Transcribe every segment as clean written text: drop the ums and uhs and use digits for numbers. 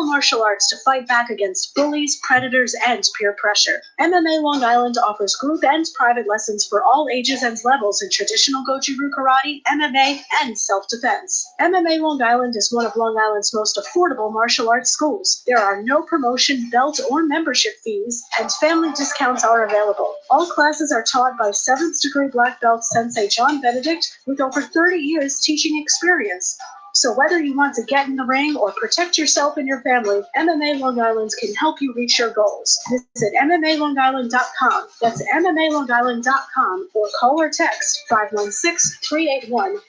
martial arts to fight back against bullies, predators, and peer pressure. MMA Long Island offers group and private lessons for all ages and levels in traditional Goju-Ryu karate, MMA, and self-defense. MMA Long Island is one of Long Island's most affordable martial arts schools. There are no promotion, belt, or membership fees, and family discounts are available. All classes are taught by 7th degree black belt Sensei John Benedict with over 30 years teaching experience. So whether you want to get in the ring or protect yourself and your family, MMA Long Island can help you reach your goals. Visit MMALongIsland.com. That's MMALongIsland.com or call or text 516-381-9660.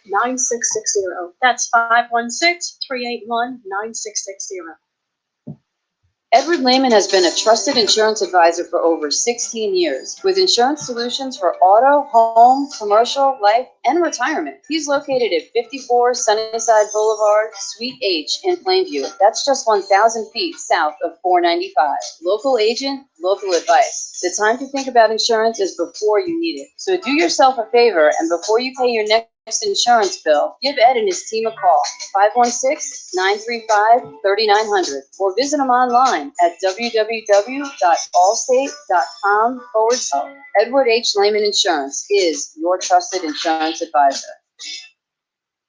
That's 516-381-9660. Edward Lehman has been a trusted insurance advisor for over 16 years with insurance solutions for auto, home, commercial, life, and retirement. He's located at 54 Sunnyside Boulevard, Suite H in Plainview. That's just 1,000 feet south of 495. Local agent, local advice. The time to think about insurance is before you need it. So do yourself a favor and before you pay your next insurance bill, give Ed and his team a call, 516-935-3900, or visit them online at www.allstate.com/. Edward H. Lehman Insurance is your trusted insurance advisor.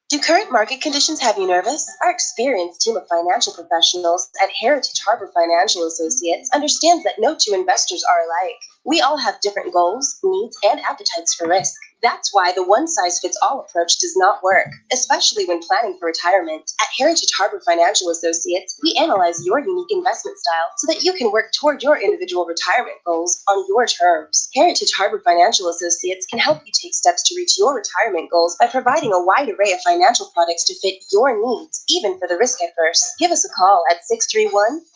Do current market conditions have you nervous? Our experienced team of financial professionals at Heritage Harbor Financial Associates understands that no two investors are alike. We all have different goals, needs, and appetites for risk. That's why the one-size-fits-all approach does not work, especially when planning for retirement. At Heritage Harbor Financial Associates, we analyze your unique investment style so that you can work toward your individual retirement goals on your terms. Heritage Harbor Financial Associates can help you take steps to reach your retirement goals by providing a wide array of financial products to fit your needs, even for the risk-averse. Give us a call at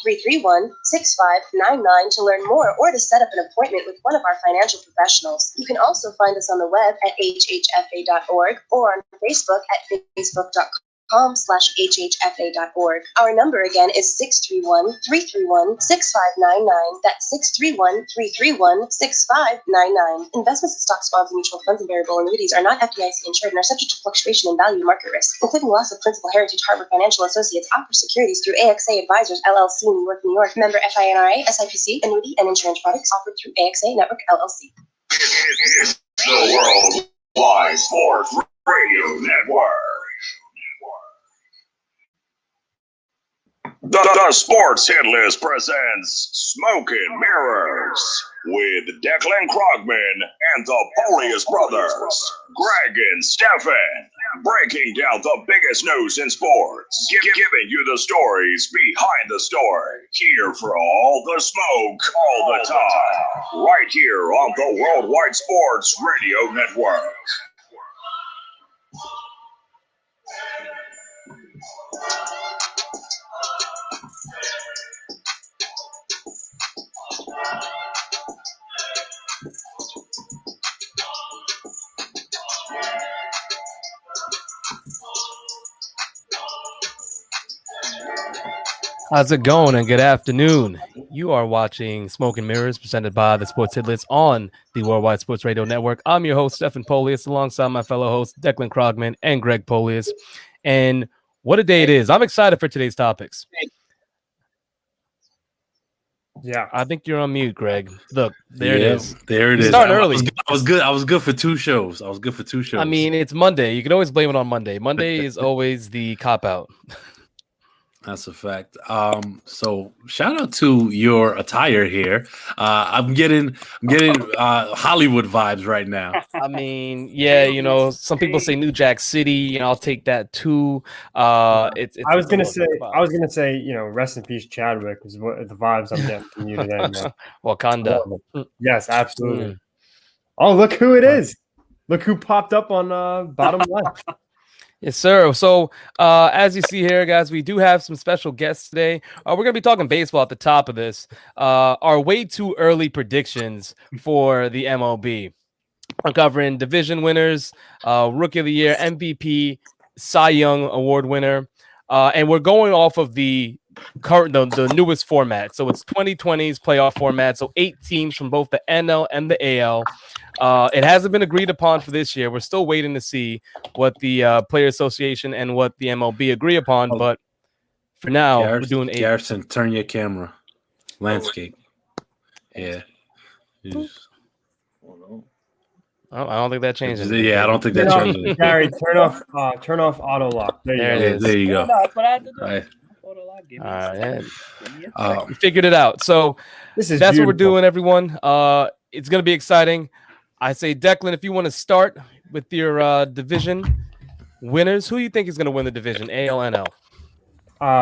631-331-6599 to learn more or to set up an appointment with one of our financial professionals. You can also find us on the web at hhfa.org or on Facebook at facebook.com/hhfa.org. Our number again is 631-331-6599. That's 631-331-6599. Investments in stocks, bonds, mutual funds, and variable annuities are not FDIC insured and are subject to fluctuation in value and market risk, including loss of principal. Heritage Harbor Financial Associates offers securities through AXA Advisors, LLC, New York, New York. Member FINRA, SIPC, annuity, and insurance products offered through AXA Network, LLC. The Worldwide Sports Radio Network. The Sports Hit List presents Smoking Mirrors with Declan Krogman and the Polius Brothers, Greg and Stefan, breaking down the biggest news in sports, giving you the stories behind the story, here for all the smoke, all the time, right here on the Worldwide Sports Radio Network. How's it going, and good afternoon. You are watching Smoking Mirrors presented by the Sports Hit List on the Worldwide Sports Radio Network. I'm your host, Stephen Polius, alongside my fellow hosts, Declan Krogman and Greg Polius. And what a day it is. I'm excited for today's topics. Yeah, I think you're on mute, Greg. Look, there it is. There it is. Starting early. I was good. I was good for two shows. I mean, it's Monday. You can always blame it on Monday. Monday is always the cop-out. That's a fact. So shout out to your attire here. I'm getting Hollywood vibes right now. I mean, yeah, you know, some people say New Jack City, and I'll take that too. It's I was gonna say, you know, rest in peace, Chadwick, is what the vibes I'm getting from you today, man. Wakanda. Yes, absolutely. Oh, look who it is! Look who popped up on bottom left. Yes, sir. So, as you see here, guys, we do have some special guests today. We're going to be talking baseball at the top of this. Our way too early predictions for the MLB. I'm covering division winners, Rookie of the Year, MVP, Cy Young Award winner. And we're going off of the newest format. So it's 2020's playoff format. So 8 teams from both the NL and the AL. It hasn't been agreed upon for this year. We're still waiting to see what the Player Association and what the MLB agree upon. But For now, we're doing 8. Garrison, turn your camera. Landscape. Yeah. I don't think that changed anything. Yeah, I don't think that Turn off, changed anything. Gary, turn off auto lock. There you There go. it is. There you go. That's what I had to do. Right. Give me All a right, second. yeah. Give me a Uh, second. We figured it out. So This is that's what we're beautiful. doing, everyone. It's gonna be exciting. I say, Declan, if you want to start with your division winners, who you think is gonna win the division, AL, NL?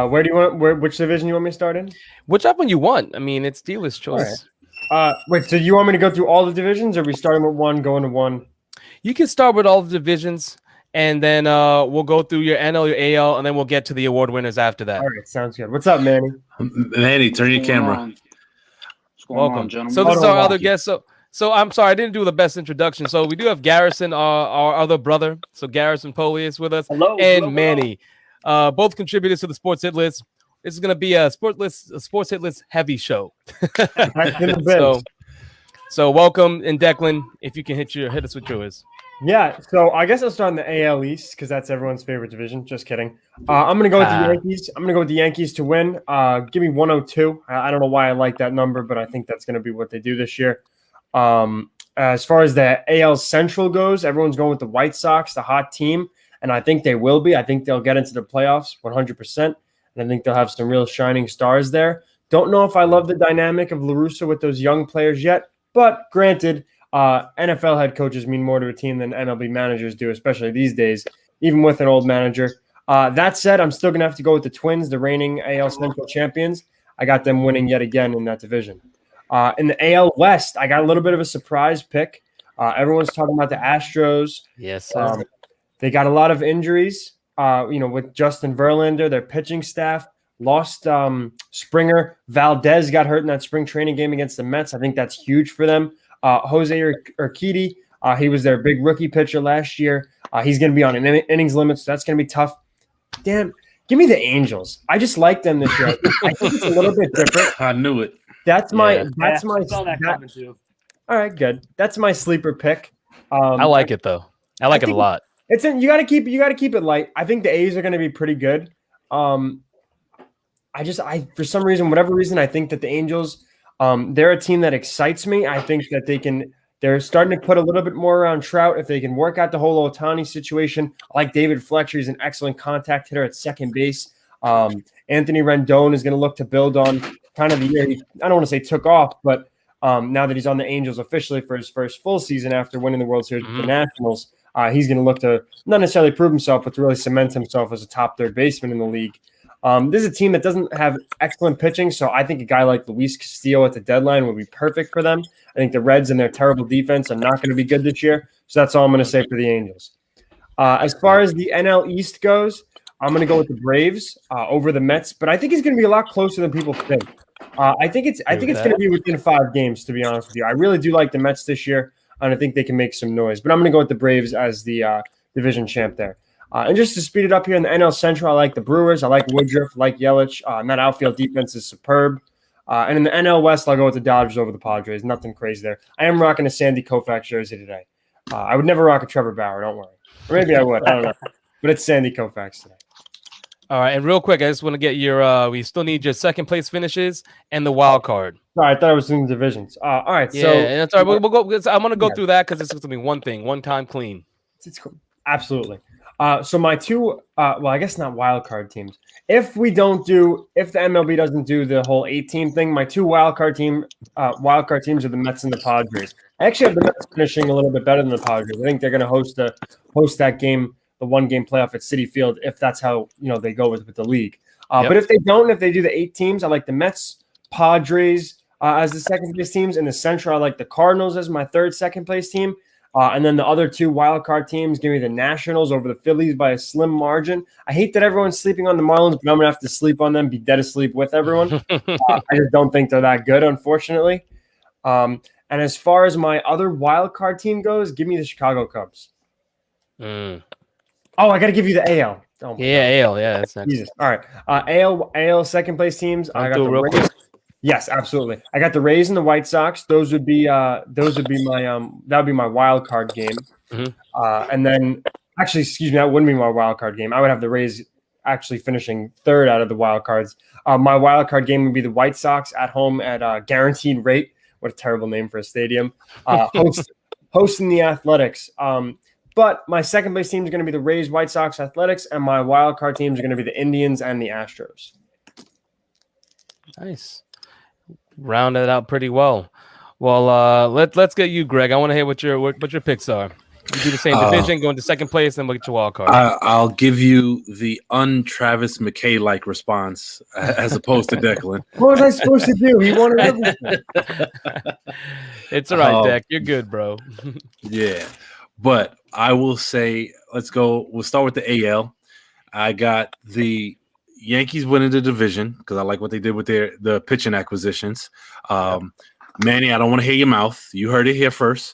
Where do you want? Which division you want me to start in? Whichever one you want. I mean, it's dealer's choice. Wait. So you want me to go through all the divisions, or are we starting with one, going to one? You can start with all the divisions, and then we'll go through your NL, your AL, and then we'll get to the award winners after that. All right, sounds good. What's up, Manny? Manny, turn your camera. What's going Welcome. on, gentlemen? So this is Hold our on, other guest. So I'm sorry I didn't do the best introduction. So we do have Garrison, our other brother. So Garrison Poley is with us, Hello, and hello, Manny, both contributors to the Sports Hit List. This is going to be a Sports Hit List heavy show. Back to the biz. So welcome, and Declan, if you can hit us with yours. Yeah, so I guess I'll start in the AL East because that's everyone's favorite division. Just kidding. I'm gonna go with the Yankees. I'm gonna go with the Yankees to win. Give me 102. I don't know why I like that number, but I think that's gonna be what they do this year. As far as the AL Central goes, everyone's going with the White Sox, the hot team, and I think they will be. I think they'll get into the playoffs 100%, and I think they'll have some real shining stars there. Don't know if I love the dynamic of La Russa with those young players yet, but granted. NFL head coaches mean more to a team than MLB managers do, especially these days, even with an old manager. That said, I'm still going to have to go with the Twins, the reigning AL Central champions. I got them winning yet again in that division. In the AL West, I got a little bit of a surprise pick. Everyone's talking about the Astros. Yes, sir. They got a lot of injuries, with Justin Verlander, their pitching staff. Lost Springer. Valdez got hurt in that spring training game against the Mets. I think that's huge for them. Jose Urquidy, he was their big rookie pitcher last year. He's going to be on an innings limit, so that's going to be tough. Damn, give me the Angels. I just like them this year. I think it's a little bit different. I knew it. That's my. I saw that coming too. All right, good. That's my sleeper pick. I like it though. I like it a think lot. It's in. You got to keep it light. I think the A's are going to be pretty good. For some reason, whatever reason, I think that the Angels. They're a team that excites me. I think that they're starting to put a little bit more around Trout. If they can work out the whole Ohtani situation, I like David Fletcher. He's an excellent contact hitter at second base. Anthony Rendon is going to look to build on kind of the year I don't want to say took off, but now that he's on the Angels officially for his first full season after winning the World Series with the Nationals, he's going to look to not necessarily prove himself, but to really cement himself as a top third baseman in the league. This is a team that doesn't have excellent pitching, so I think a guy like Luis Castillo at the deadline would be perfect for them. I think the Reds and their terrible defense are not going to be good this year, so that's all I'm going to say for the Angels. As far as the NL East goes, I'm going to go with the Braves over the Mets, but I think it's going to be a lot closer than people think. I think it's going to be within 5 games, to be honest with you. I really do like the Mets this year, and I think they can make some noise, but I'm going to go with the Braves as the division champ there. And just to speed it up here in the NL Central, I like the Brewers. I like Woodruff, I like Yelich. And that outfield defense is superb. And in the NL West, I'll go with the Dodgers over the Padres. Nothing crazy there. I am rocking a Sandy Koufax jersey today. I would never rock a Trevor Bauer, don't worry. Or maybe I would. I don't know. But it's Sandy Koufax today. All right, and real quick, I just want to get your. We still need your second place finishes and the wild card. Sorry, I thought I was in the divisions. All right, Yeah, so and that's all right. We'll go. I'm going to go through that because it's going to be one thing, one time clean. it's cool. Absolutely. So my two, I guess not wild card teams. If the MLB doesn't do the whole 8-team thing, my two wild card teams are the Mets and the Padres. I actually have the Mets finishing a little bit better than the Padres. I think they're going to host that game, the 1-game playoff at Citi Field, if that's how they go with the league. But if they don't, if they do the 8 teams, I like the Mets, Padres as the second place teams. In the Central, I like the Cardinals as my third second place team. And then the other 2 wildcard teams, give me the Nationals over the Phillies by a slim margin. I hate that everyone's sleeping on the Marlins, but I'm going to have to sleep on them, be dead asleep with everyone. I just don't think they're that good, unfortunately. And as far as my other wildcard team goes, give me the Chicago Cubs. Oh, I got to give you the AL. Oh AL. Yeah, that's next. Jesus. All right. AL second place teams. I got the real Rays. quick. Yes, absolutely. I got the Rays and the White Sox. Those would be my that would be my wild card game. Mhm. And then actually, excuse me, that wouldn't be my wild card game. I would have the Rays actually finishing third out of the wild cards. My wild card game would be the White Sox at home at Guaranteed Rate. What a terrible name for a stadium. Hosting the Athletics. But my second place team is going to be the Rays, White Sox, Athletics, and my wild card teams are going to be the Indians and the Astros. Nice. Rounded it out pretty well. Well, let's get you, Greg. I want to hear what your picks are. You do the same division, go into second place, then we'll get your wild card. I'll give you the un-Travis McKay-like response as opposed to Declan. What was I supposed to do? He wanted everything. It's all right, Deck. You're good, bro. Yeah. But I will say, let's go. We'll start with the AL. I got the Yankees winning the division because I like what they did with the pitching acquisitions. Manny, I don't want to hear your mouth. You heard it here first.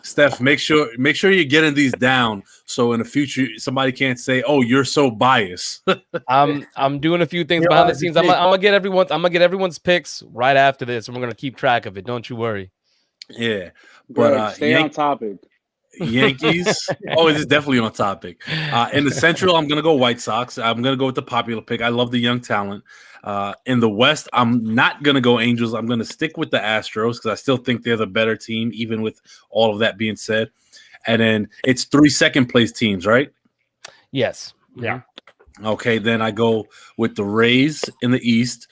Steph, make sure you're getting these down so in the future somebody can't say, "Oh, you're so biased." I'm doing a few things behind the scenes. I'm gonna get everyone's picks right after this, and we're gonna keep track of it. Don't you worry. Yeah, but stay on topic. Yankees. Oh, it is definitely on topic. In the Central, I'm gonna go White Sox. I'm gonna go with the popular pick. I love the young talent. In the West, I'm not gonna go Angels. I'm gonna stick with the Astros because I still think they're the better team, even with all of that being said. And then it's 3 second place teams, right? Yes. Yeah. Okay, then I go with the Rays in the East.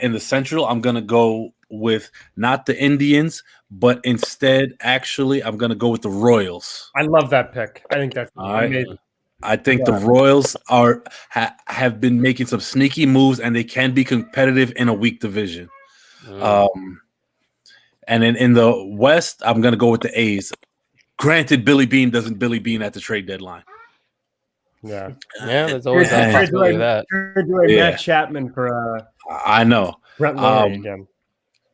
In the Central, I'm gonna go with not the Indians, but instead, actually, I'm gonna go with the Royals. I love that pick. I think that's All right. amazing. I think the Royals have been making some sneaky moves, and they can be competitive in a weak division. And then in the West, I'm gonna go with the A's. Granted, Billy Bean doesn't Billy Bean at the trade deadline. Yeah. There's always a possibility of that. You're doing Matt Chapman for I know. Brett Laurie again.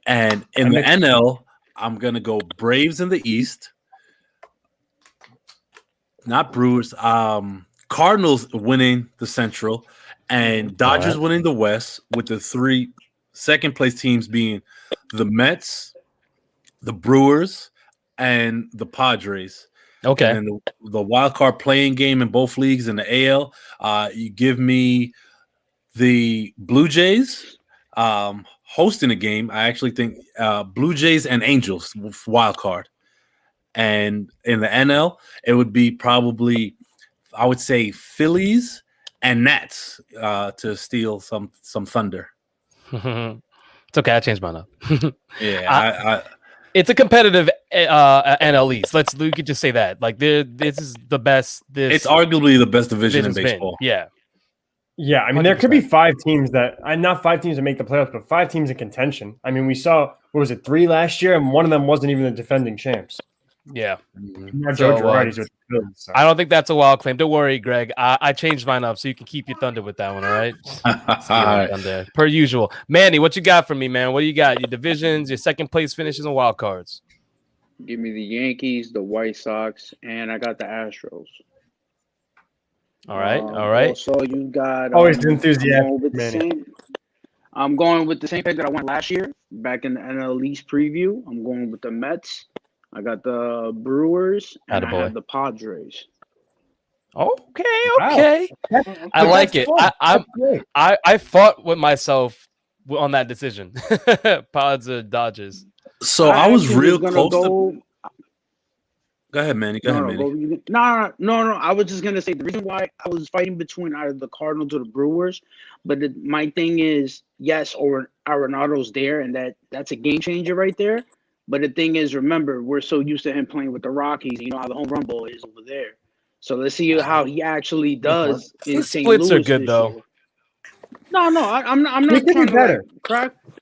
And in the NL, I'm gonna go Braves in the East. Not Brewers. Cardinals winning the Central, and Dodgers winning the West, with the 3 second place teams being the Mets, the Brewers, and the Padres. Okay. And then the wild card playing game in both leagues in the AL. You give me the Blue Jays hosting a game. I actually think Blue Jays and Angels wild card. And in the NL, it would be probably, I would say, Phillies and Nats to steal some thunder. It's okay. I changed mine up. Yeah, it's a competitive NL East. We could just say that. Like, this is the best. It's arguably the best division in baseball. Yeah. Yeah, I mean, 100%. There could be 5 teams not 5 teams that make the playoffs, but 5 teams in contention. I mean, we saw, 3 last year, and one of them wasn't even the defending champs. Yeah. Joe Girardi's with the Phillies, so. I don't think that's a wild claim. Don't worry, Greg. I changed mine up so you can keep your thunder with that one, all right? Thunder, per usual. Manny, what you got for me, man? What do you got? Your divisions, your second place finishes, and wild cards. Give me the Yankees, the White Sox, and I got the Astros. All right, all right. So you got always enthusiastic, Manny. I'm going with the same pick that I went last year, back in the NL East preview. I'm going with the Mets. I got the Brewers, and I have the Padres. Okay. Wow. I like it. I fought with myself on that decision. Pods or Dodgers. So I was real close to. Go ahead, Manny. Go ahead, Manny. No. I was just gonna say the reason why I was fighting between either the Cardinals or the Brewers, but my thing is, yes, or Arenado's there, and that's a game changer right there. But the thing is, remember, we're so used to him playing with the Rockies. You know how the home run ball is over there. So let's see how he actually does in St. Louis. Splits are good though. Year. No, I'm not trying to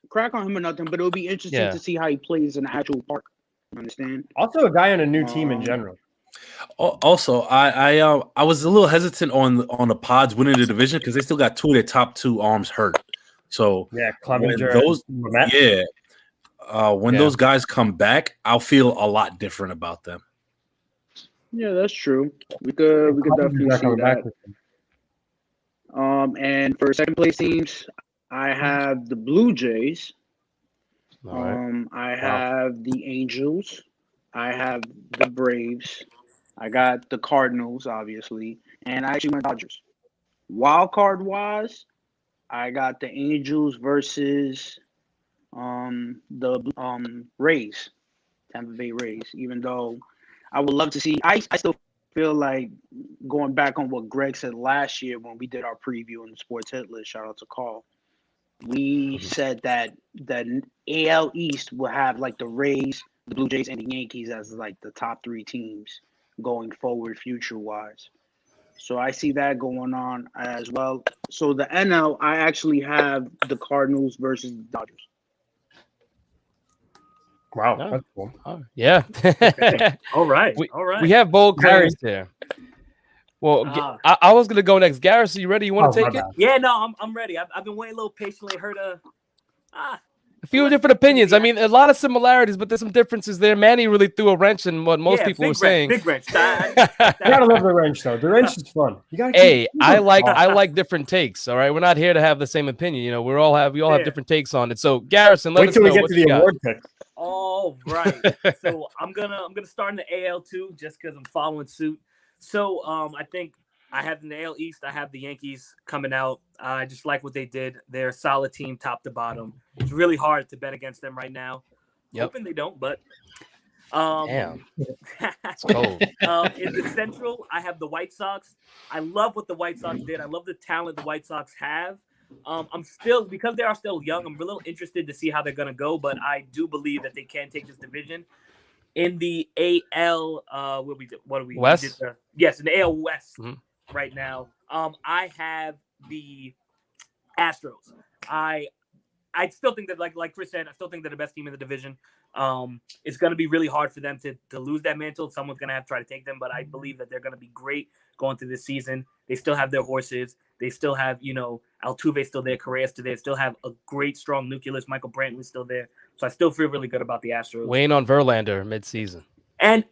crack on him or nothing. But it'll be interesting to see how he plays in the actual park. Understand? Also, a guy on a new team in general. Also, I was a little hesitant on the Pods winning the division because they still got 2 of their top 2 arms hurt. So Clevenger, when those guys come back, I'll feel a lot different about them. Yeah, that's true. We could definitely see that. And for second place teams, I have the Blue Jays. I have the Angels. I have the Braves. I got the Cardinals, obviously, and I actually went Dodgers. Wild card wise, I got the Angels versus the Rays, Tampa Bay Rays. Even though I would love to see, I still feel like going back on what Greg said last year when we did our preview on the Sports Hit List. Shout out to Carl. We said that the AL East will have like the Rays, the Blue Jays, and the Yankees as like the top three teams going forward, future wise. So I see that going on as well. So the NL, I actually have the Cardinals versus the Dodgers. Wow, Yeah. that's cool. Oh, yeah. All right. We- All right. We have bold Gary. claims there. Well, Ah. I was gonna go next. Garrison, you ready? You want Oh, to my take it? bad. Yeah, no, I'm ready. I've been waiting a little patiently. Heard A few different opinions. I mean, a lot of similarities, but there's some differences there. Manny really threw a wrench in what most people were saying. Big wrench. You gotta love the wrench though. The wrench is fun. You gotta. Hey, keep- I like different takes. All right, we're not here to have the same opinion. You know, we all have Yeah. different takes on it. So, Garrison, let Wait us till know we get what to you the got. award pick. All right. So I'm gonna start in the AL too, just because I'm following suit. So I think I have in the AL East, I have the Yankees coming out. I just like what they did. They're a solid team, top to bottom. It's really hard to bet against them right now. Yep. Hoping they don't, but Damn, it's cold. in the Central, I have the White Sox. I love what the White Sox did. I love the talent the White Sox have. I'm still, because they are still young, I'm a little interested to see how they're going to go, but I do believe that they can take this division. In the AL, what do we West? Yes, in the AL West Mhm. right now. I have the Astros. I still think that, like Chris said, I still think they're the best team in the division. It's going to be really hard for them to lose that mantle. Someone's going to have to try to take them, but I believe that they're going to be great going through this season. They still have their horses. They still have, Altuve still there, Correa still there. Still have a great, strong nucleus. Michael Brantley's still there. So I still feel really good about the Astros. Waiting on Verlander mid-season. And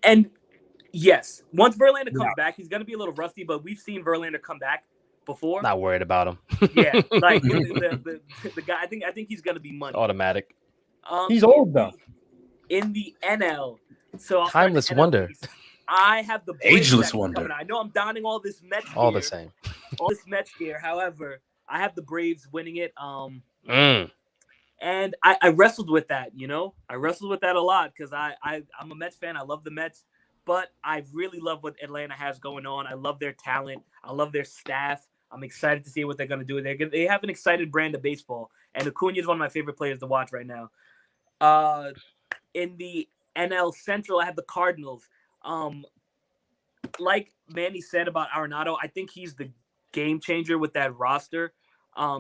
yes, once Verlander comes back, he's going to be a little rusty, but we've seen Verlander come back before. Not worried about him. Yeah, like the guy. I think he's going to be money. Automatic. He's old though. In the NL, so I'll start Timeless the NL wonder. East. I have the Braves Ageless actually wonder. coming. I know I'm donning all this Mets All gear, the same. all this Mets gear. However, I have the Braves winning it. Mm. And I wrestled with that. I wrestled with that a lot because I'm a Mets fan. I love the Mets, but I really love what Atlanta has going on. I love their talent. I love their staff. I'm excited to see what they're going to do. They have an excited brand of baseball, and Acuna is one of my favorite players to watch right now. In the NL Central, I have the Cardinals. Like Manny said about Arenado, I think he's the game changer with that roster.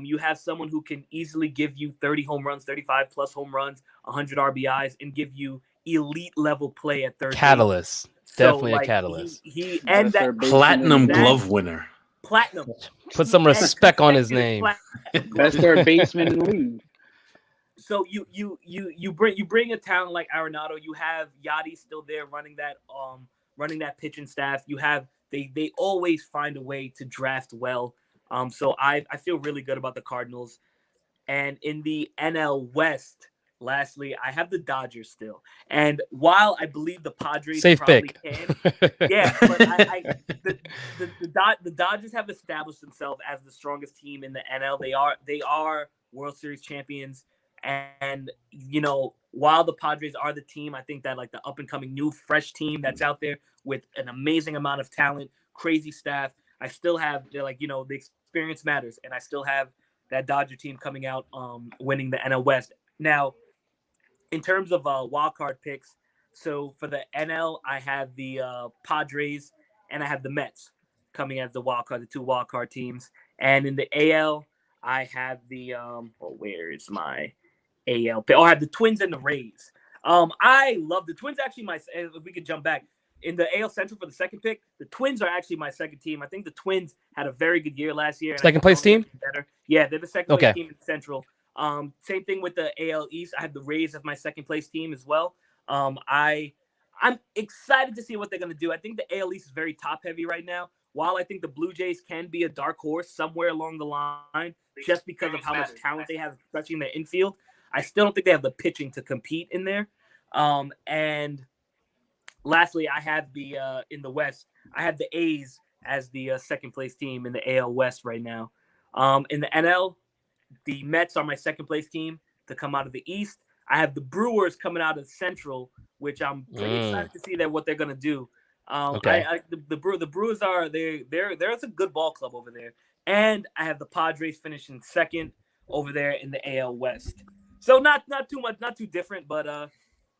You have someone who can easily give you 30 home runs, 35 plus home runs, 100 RBIs, and give you elite level play at third base. Catalyst. So, Definitely like, a catalyst. He and That's their that base Platinum that- glove winner. platinum. Put some respect on his name. Best third baseman in the league. So you bring a talent like Arenado. You have Yachty still there running that pitching staff. You have they always find a way to draft well. So I feel really good about the Cardinals. And in the NL West, lastly, I have the Dodgers still. And while I believe the Padres Safe probably pick. can, yeah, but the Dodgers have established themselves as the strongest team in the NL. They are World Series champions. And, while the Padres are the team, I think that like the up and coming new fresh team that's out there with an amazing amount of talent, crazy staff, I still have, the experience matters. And I still have that Dodger team coming out, winning the NL West. Now, in terms of wild card picks, so for the NL, I have the Padres and I have the Mets coming as the wild card, the two wild card teams. And in the AL, I have the where is my AL pick? I have the Twins and the Rays. I love the Twins. Actually, if we could jump back in the AL Central for the second pick, the Twins are actually my second team. I think the Twins had a very good year last year. and I Second think place they'll team? be better. Yeah, they're the second Okay. place team in the Central. Same thing with the AL East. I have the Rays as my second place team as well. I'm excited to see what they're going to do. I think the AL East is very top heavy right now. While I think the Blue Jays can be a dark horse somewhere along the line, just because of how much talent they have, especially in their infield, I still don't think they have the pitching to compete in there. And lastly, I have the in the West, I have the A's as the second place team in the AL West right now. In the NL, the Mets are my second place team to come out of the East. I have the Brewers coming out of the Central, which I'm pretty excited to see what they're gonna do. Okay. The Brewers are there's a good ball club over there, and I have the Padres finishing second over there in the AL West. So not too different, but I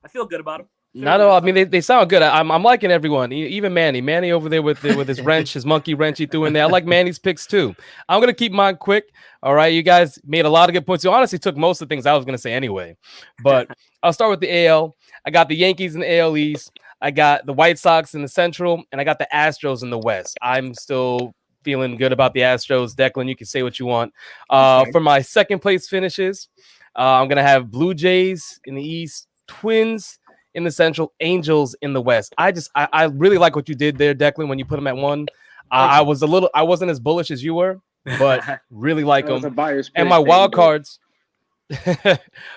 feel good about them. Not at all. I mean, they sound good. I'm liking everyone, even Manny. Manny over there with his wrench, his monkey wrench he threw in there. I like Manny's picks too. I'm gonna keep mine quick. All right, you guys made a lot of good points. You honestly took most of the things I was gonna say anyway. But I'll start with the AL. I got the Yankees in the AL East. I got the White Sox in the Central, and I got the Astros in the West. I'm still feeling good about the Astros. Declan, you can say what you want. For my second place finishes, I'm gonna have Blue Jays in the East, Twins in the Central, Angels in the West. I really like what you did there, Declan, when you put them at one. I wasn't as bullish as you were, but really like them. And my wild cards,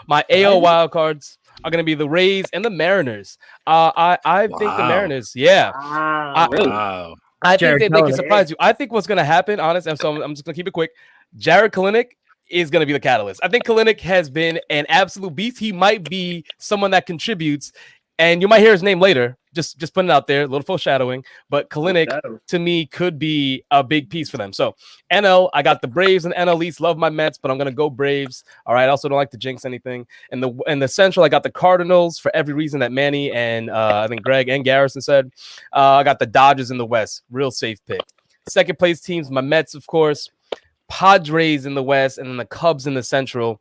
my AL wild cards are going to be the Rays and the Mariners. I think the Mariners, Wow. I think they can surprise you. I think what's going to happen, honestly, so I'm just going to keep it quick. Jared Kalenic is going to be the catalyst. I think Kalenic has been an absolute beast. He might be someone that contributes, and you might hear his name later. Just putting it out there, a little foreshadowing. But Kalenic, to me, could be a big piece for them. So NL, I got the Braves and NL East. Love my Mets, but I'm going to go Braves. All right. I also don't like to jinx anything. And the Central, I got the Cardinals for every reason that Manny and I think Greg and Garrison said. I got the Dodgers in the West. Real safe pick. Second place teams, my Mets, of course. Padres in the West, and then the Cubs in the Central.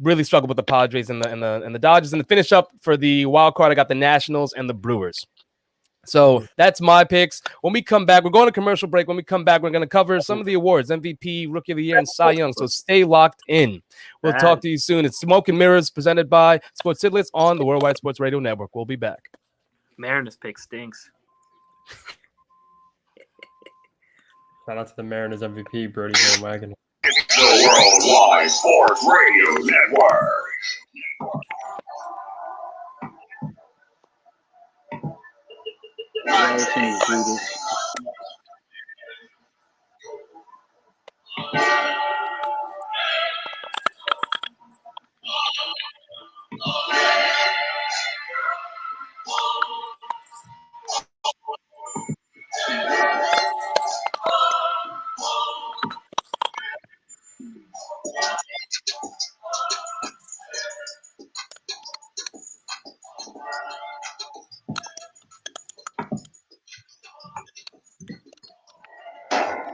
Really struggled with the Padres and the Dodgers. And to finish up for the wild card, I got the Nationals and the Brewers. So that's my picks. When we come back, we're going to commercial break. When we come back, we're going to cover some of the awards, MVP, Rookie of the Year, and Cy Young. So stay locked in. We'll talk to you soon. It's Smoke and Mirrors presented by Sports Sidlets on the Worldwide Sports Radio Network. We'll be back. Mariners pick stinks. Shout out to the Mariners MVP, Brody Van Wagon. The Worldwide Sports Radio Network.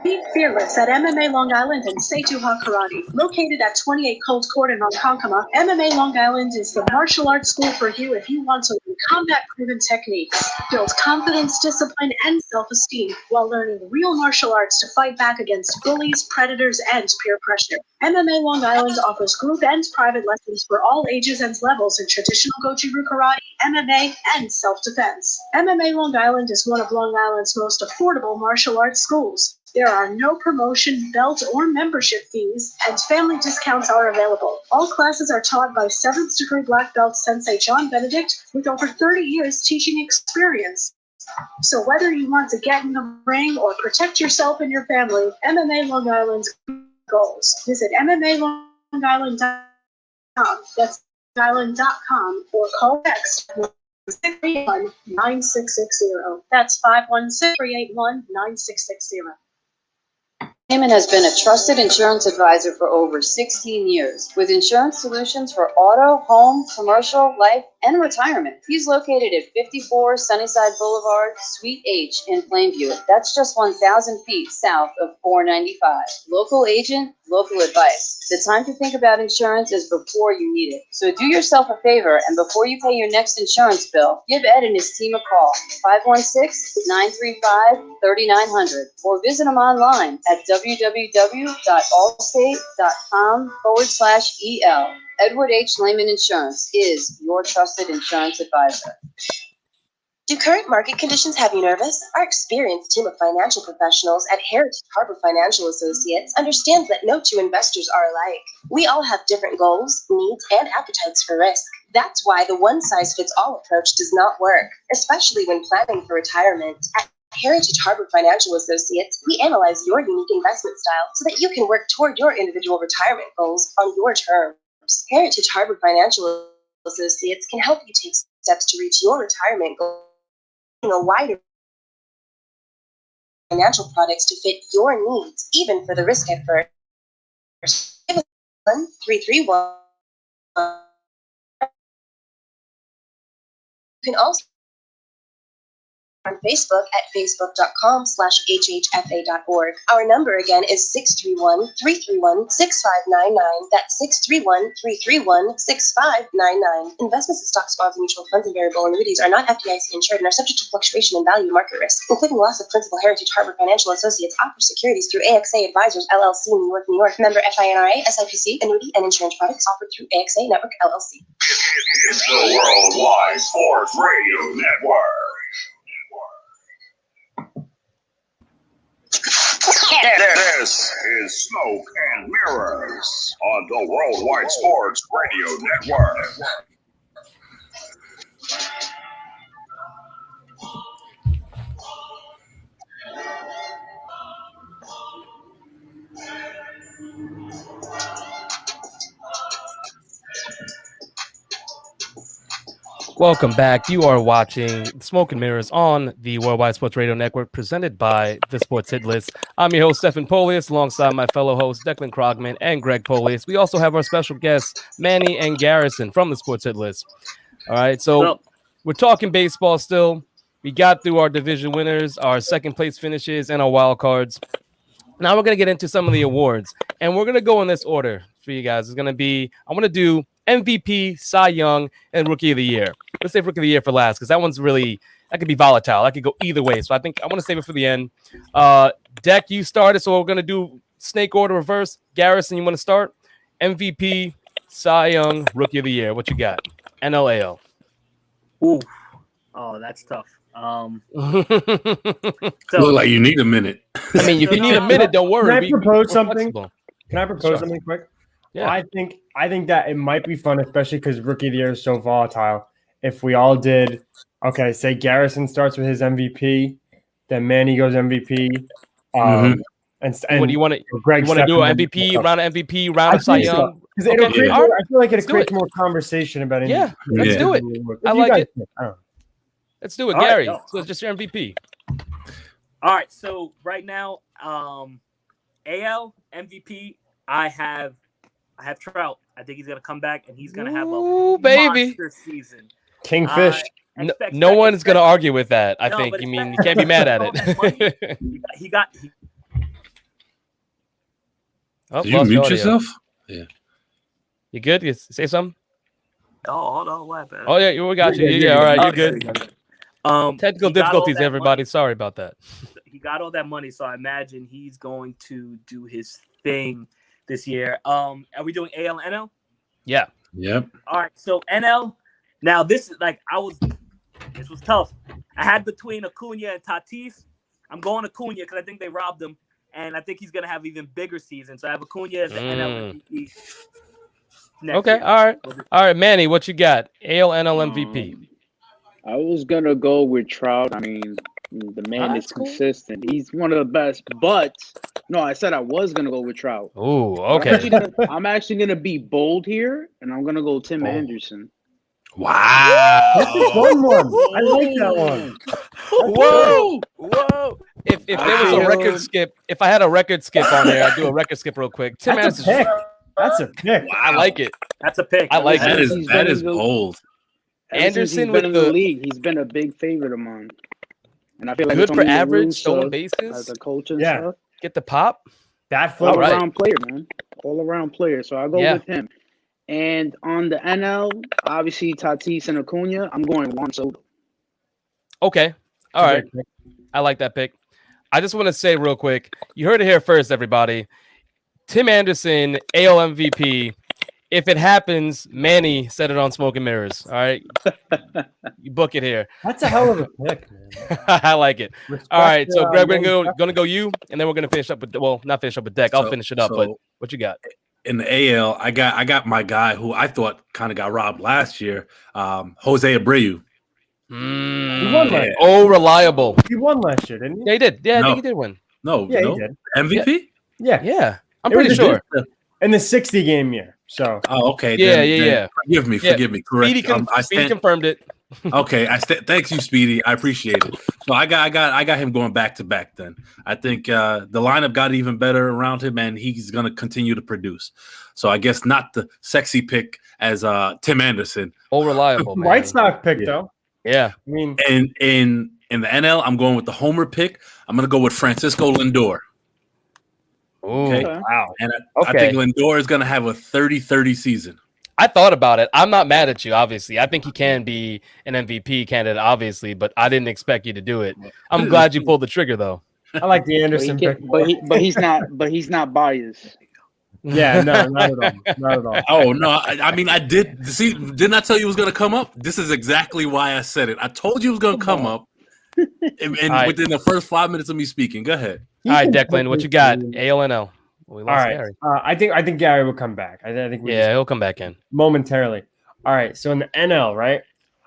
Be fearless at MMA Long Island and Seituha Karate. Located at 28 Colt Court in Ronkonkoma, MMA Long Island is the martial arts school for you if you want to learn combat-proven techniques, build confidence, discipline, and self-esteem while learning real martial arts to fight back against bullies, predators, and peer pressure. MMA Long Island offers group and private lessons for all ages and levels in traditional Goju-Ryu Karate, MMA, and self-defense. MMA Long Island is one of Long Island's most affordable martial arts schools. There are no promotion, belt, or membership fees, and family discounts are available. All classes are taught by 7th degree black belt Sensei John Benedict with over 30 years teaching experience. So whether you want to get in the ring or protect yourself and your family, MMA Long Island's goals. Visit MMALongIsland.com. That's island.com or call text 516-381-9660. That's 516-381-9660. Heyman has been a trusted insurance advisor for over 16 years with insurance solutions for auto, home, commercial, life, and retirement. He's located at 54 Sunnyside Boulevard, Suite H in Plainview. That's just 1,000 feet south of 495. Local agent, local advice. The time to think about insurance is before you need it. So do yourself a favor, and before you pay your next insurance bill, give Ed and his team a call, 516-935-3900, or visit them online at www.allstate.com/EL. Edward H. Lehman Insurance is your trusted insurance advisor. Do current market conditions have you nervous? Our experienced team of financial professionals at Heritage Harbor Financial Associates understands that no two investors are alike. We all have different goals, needs, and appetites for risk. That's why the one-size-fits-all approach does not work, especially when planning for retirement. At Heritage Harbor Financial Associates, we analyze your unique investment style so that you can work toward your individual retirement goals on your terms. Heritage Harbor Financial Associates can help you take steps to reach your retirement goals, a wider financial products to fit your needs, even for the risk adverse. Give us 331. You can also on Facebook at facebook.com/hhfa.org. Our number again is 631-331-6599. That's 631-331-6599. Investments in stocks, bonds, and mutual funds and variable annuities are not FDIC insured and are subject to fluctuation in value, market risk, including loss of principal. Heritage Harbor Financial Associates offers securities through AXA Advisors LLC, New York, New York. Member FINRA, SIPC. Annuity and insurance products offered through AXA Network LLC. It's the Worldwide Sports Radio Network. This is Smoke and Mirrors on the Worldwide Sports Radio Network. Welcome back. You are watching Smoke and Mirrors on the Worldwide Sports Radio Network, presented by the Sports Hit List. I'm your host, Stephen Polius, alongside my fellow hosts, Declan Krogman and Greg Polius. We also have our special guests, Manny and Garrison from the Sports Hit List. All right, so we're talking baseball still. We got through our division winners, our second place finishes, and our wild cards. Now we're going to get into some of the awards, and we're going to go in this order for you guys. It's going to be, I'm going to do MVP, Cy Young, and Rookie of the Year. Let's save Rookie of the Year for last because that one's really, that could be volatile. That could go either way. So I think I want to save it for the end. Deck, you started, so we're going to do snake order reverse. Garrison, you want to start? MVP, Cy Young, Rookie of the Year. What you got? NL, AL. Ooh. Oh, that's tough. Look like you need a minute. I mean, if you need a minute, don't worry. Can I propose something? Flexible. Can I propose something quick? Yeah. I think that it might be fun, especially because Rookie of the Year is so volatile. If we all did, okay, say Garrison starts with his MVP, then Manny goes MVP, and what do you want to? Greg, you want to do an MVP round of MVP round of Cy Young? So. I feel like it creates more conversation about it. Yeah, let's do it. I like it. Let's do it, all Gary. Right, so it's just your MVP. All right. So right now, AL MVP, I have Trout. I think he's gonna come back and he's gonna have a monster season. Kingfish. No one's gonna argue with that. I think. You mean you can't be mad at it. He got. Did you mute yourself? Yeah. You good? You say something? Oh, hold on. What happened? Oh yeah, we got you. Yeah, all right, you're good. Technical difficulties, everybody. Money. Sorry about that. He got all that money, so I imagine he's going to do his thing this year. Are we doing AL and NL? Yeah. Yep. All right. So NL. Now this is like this was tough. I had between Acuna and Tatis. I'm going Acuna because I think they robbed him, and I think he's gonna have even bigger season. So I have Acuna as the NL MVP. Okay. Year. All right, Manny, what you got? AL NL MVP. I was gonna go with Trout. I mean, the man is consistent. He's one of the best. But no, I said I was gonna go with Trout. Oh, okay. I'm actually gonna be bold here, and I'm gonna go Tim Anderson. Wow. That's a fun one. I like that one. Whoa. If there was a record skip, if I had a record skip on there, I'd do a record skip real quick. Tim That's Anderson. a pick. That's a pick. Wow. I like it. That's a pick. I like that. it. That is bold. Anderson with the league, he's been a big favorite of mine, and I feel like good for average, stolen bases, the coach and yeah, stuff. Get the pop. That all around player, man, all around player. So I'll go with him. And on the NL, obviously Tatis and Acuna, I'm going Juan Soto. Okay, all right, I like that pick. I just want to say real quick, you heard it here first, everybody. Tim Anderson, AL MVP. If it happens, Manny said it on Smoke and Mirrors. All right, you book it here. That's a hell of a pick, man. I like it. All right, so Greg, we're gonna go you, and then we're gonna finish up with not finish up with Deck. I'll finish it up. But what you got? In the AL, I got my guy who I thought kind of got robbed last year, Jose Abreu. He won last. Oh, reliable. He won last year, didn't he? Yeah, he did. Yeah, I No. think he did win. No, Yeah, no. he did. MVP? Yeah, Yeah, I'm It was pretty a sure. in the 60 game year. So Oh, okay. Yeah, then- yeah, then yeah. Forgive me. Yeah. Forgive me. Correct. Speedy, I Speedy stand. confirmed it. Okay. Thanks you, Speedy. I appreciate it. So I got him going back to back. Then I think the lineup got even better around him, and he's gonna continue to produce. So I guess not the sexy pick as Tim Anderson. Oh, reliable, man. White Sox pick Yeah. though. Yeah. I mean, And in the NL, I'm going with the homer pick. I'm gonna go with Francisco Lindor. Ooh. Okay. wow. And I Okay. think Lindor is going to have a 30-30 season. I thought about it. I'm not mad at you, obviously. I think he can be an MVP candidate, obviously, but I didn't expect you to do it. I'm glad you pulled the trigger, though. I like the But, Anderson pick. he's not biased. Yeah, no, not at all. Not at all. Oh, no. I mean, I did. See, didn't I tell you it was going to come up? This is exactly why I said it. I told you it was going to come up. And right. within the first 5 minutes of me speking. Go ahead. All right, Declan, what you got? All ALNL. We lost right. Gary. I think Gary will come back. I think we Yeah, he'll come back in. momentarily. All right. So in the NL, right?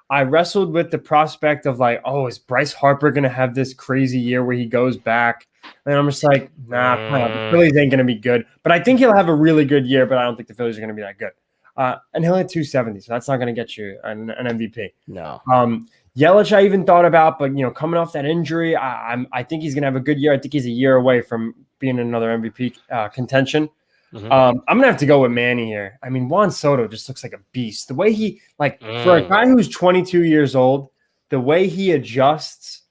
I wrestled with the prospect of like, oh, is Bryce Harper going to have this crazy year where he goes back? And I'm just like, nah, the Phillies ain't going to be good. But I think he'll have a really good year, but I don't think the Phillies are going to be that good. And he'll hit 270, so that's not going to get you an MVP. No. Yelich, I even thought about, but coming off that injury, I think he's going to have a good year. I think he's a year away from being in another MVP contention. Mhm. I'm gonna have to go with Manny here. I mean, Juan Soto just looks like a beast. The way he for a guy who's 22 years old, the way he adjusts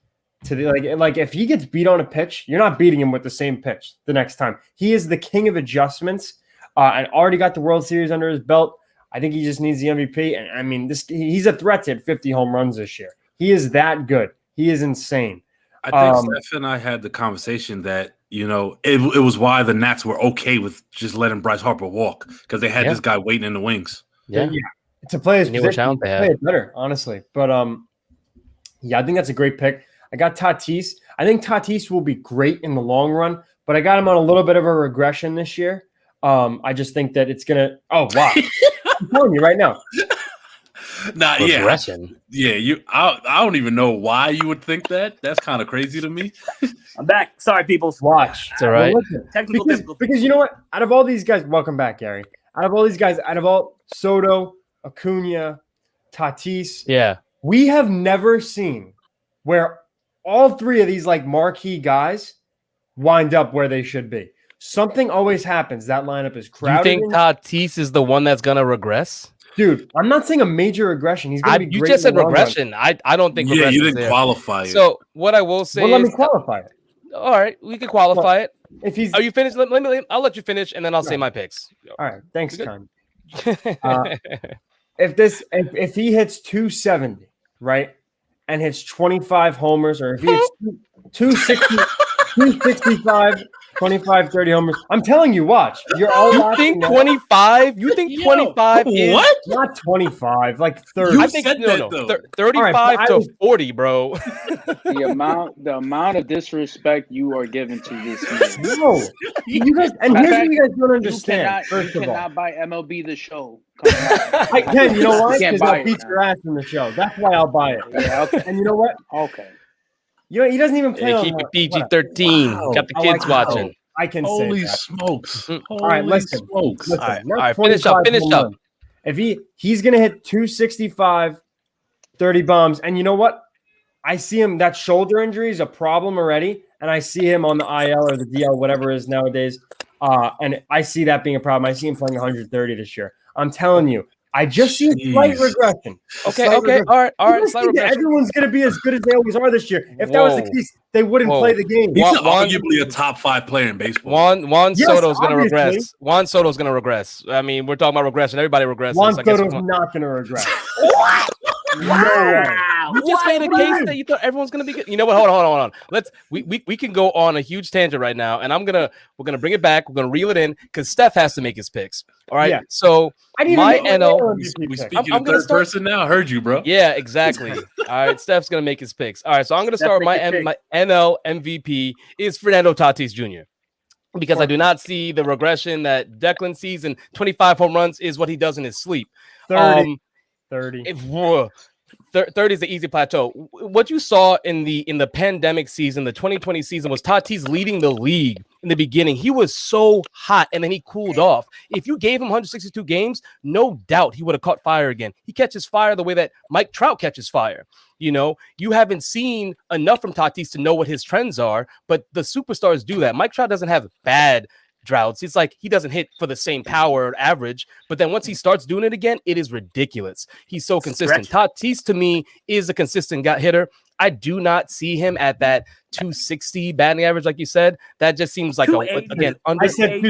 to the like if he gets beat on a pitch, you're not beating him with the same pitch the next time. He is the king of adjustments, and already got the World Series under his belt. I think he just needs the MVP. And I mean, he's a threat to hit 50 home runs this year. He is that good. He is insane. I think Steph and I had the conversation that, it was why the Nats were okay with just letting Bryce Harper walk because they had this guy waiting in the wings. Yeah. To play his You knew what position, talent they play had. it better, honestly. But I think that's a great pick. I got Tatis. I think Tatis will be great in the long run, but I got him on a little bit of a regression this year. I just think that it's gonna. Oh wow! I'm telling you right now. Regression. I don't even know why you would think that. That's kind of crazy to me. I'm back. Sorry, people. Watch. It's all right. Well, listen, Technical because, difficulty. because you know what? Out of all these guys, welcome back, Gary. Out of all Soto, Acuna, Tatis, Yeah. we have never seen where all three of these like marquee guys wind up where they should be. Something always happens. That lineup is Do you crowded. think Tatis is the one that's gonna regress? Dude, I'm not saying a major regression. He's going to be You great. just in the said long run. regression. I don't think Yeah, regression you is didn't there. qualify it. So what I will say Well, let me is, qualify it. all right, we can qualify it. If he's Are you finished? I'll let you finish, and then I'll say my picks. all right, thanks, Good. Con. If he hits 270, right, and hits 25 homers, or if he hits 260, 265, 25, 30 homers, I'm telling you, watch. You're all You laughing think now. 25? You think 25 is what? Not 25, like 30. You I think said no, that, no, though. 35 All right, but I to was- 40, bro. The amount of disrespect you are giving to this man. No, you guys, and here's what you guys don't understand. You First of all, cannot buy MLB the show. Come on. I can. You know why? You can't Because buy I'll it beat now. your ass in the show. That's why I'll buy it. Yeah, okay. And you know what? Okay. He doesn't even play Yeah, on keep the- it PG-13. Wow. Got the I kids like watching. how I can Holy say that. smokes. Mm. Holy All right, listen. smokes. Listen, All right, not all right, finish up, 25 finish home up. runs. If he's gonna hit 265, 30 bombs, and you know what? I see him. That shoulder injury is a problem already, and I see him on the IL or the DL, whatever it is nowadays. And I see that being a problem. I see him playing 130 this year. I'm telling you, I just see a slight Jeez. regression. A Okay, slight okay, regression. all right, all You right. guys Slight think that regression. everyone's going to be as good as they always are this year. If that was the Whoa. case, they wouldn't Whoa. play the game. He's Juan- arguably a top 5 player in baseball. Juan Yes, Soto's going to obviously. regress. Juan Soto's going to regress. I mean, we're talking about regression. Everybody regresses. Juan I guess Soto's come on. not going to regress. Wow. You just made a case that you thought everyone's gonna be good. You know what? Hold on. Let's we can go on a huge tangent right now, and we're gonna bring it back. We're gonna reel it in because Steph has to make his picks. All right. Yeah. So I didn't my even know NL they were We MVP pick. speaking I'm in gonna third start- person now. I heard you, bro. yeah, exactly. All right. Steph's gonna make his picks. All right. So I'm gonna start Steph, make your my NL MVP is Fernando Tatis Jr. Because I do not see the regression that Declan sees, and 25 home runs is what he does in his sleep. 30. 30. If 30 is the easy plateau. What you saw in the pandemic season, the 2020 season, was Tatis leading the league in the beginning. He was so hot, and then he cooled off. If you gave him 162 games, no doubt he would have caught fire again. He catches fire the way that Mike Trout catches fire. You know, you haven't seen enough from Tatis to know what his trends are, but the superstars do that. Mike Trout doesn't have bad droughts. It's like he doesn't hit for the same power or average, but then once he starts doing it again, it is ridiculous. He's so consistent. Tatis to me is a consistent hitter. I do not see him at that 260 batting average, like you said. That just seems like again under. I said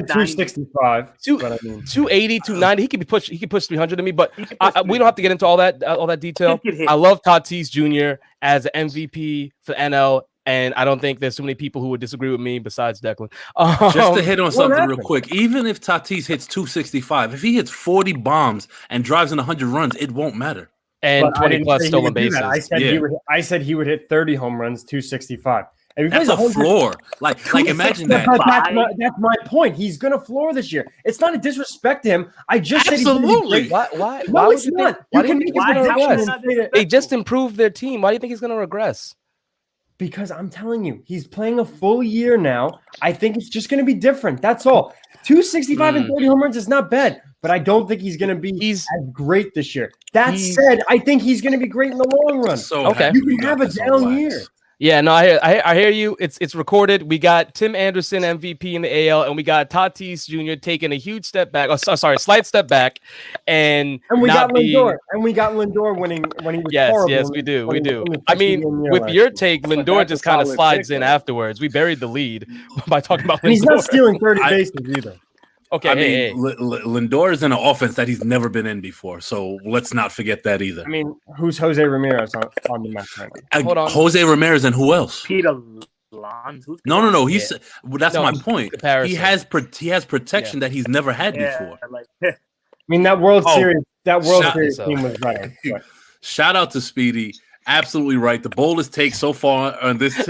265. But I mean 280, 290. He could push 300 to me, but we don't have to get into all that detail. I love Tatis Jr. as an MVP for NL. And I don't think there's too many people who would disagree with me besides Declan. Just to hit on something real quick, even if Tatis hits 265, if he hits 40 bombs and drives in 100 runs, it won't matter. And 20 plus stolen bases. I said he would hit 30 home runs, 265. And that's a floor. Like imagine that. That's my point. He's gonna floor this year. It's not a disrespect to him. I just absolutely. Said why? No, it's not. You can make it. They just improved their team. Why do you think he's gonna regress? Because I'm telling you, he's playing a full year now. I think it's just going to be different. That's all. 265 and 30 home runs is not bad, but I don't think he's going to be as great this year. That said, I think he's going to be great in the long run. So okay, you can have a down year. Yeah, no, I hear you. It's recorded. We got Tim Anderson MVP in the AL, and we got Tatis Jr. taking a huge step back. Slight step back, and we got Lindor. And we got Lindor winning when he was horrible. Yes, we do. I mean, with your take, Lindor just kind of slides in afterwards. We buried the lead by talking about Lindor. And he's not stealing 30 bases either. Okay, I mean, Lindor is in an offense that he's never been in before, so let's not forget that either. I mean, who's Jose Ramirez on the Mets right now? Hold on. Jose Ramirez and who else? Peter Lons. No. That's my point. Comparison. He has protection that he's never had before. I mean, that World Series team was better. Shout out to Speedy. Absolutely right. The boldest take so far on this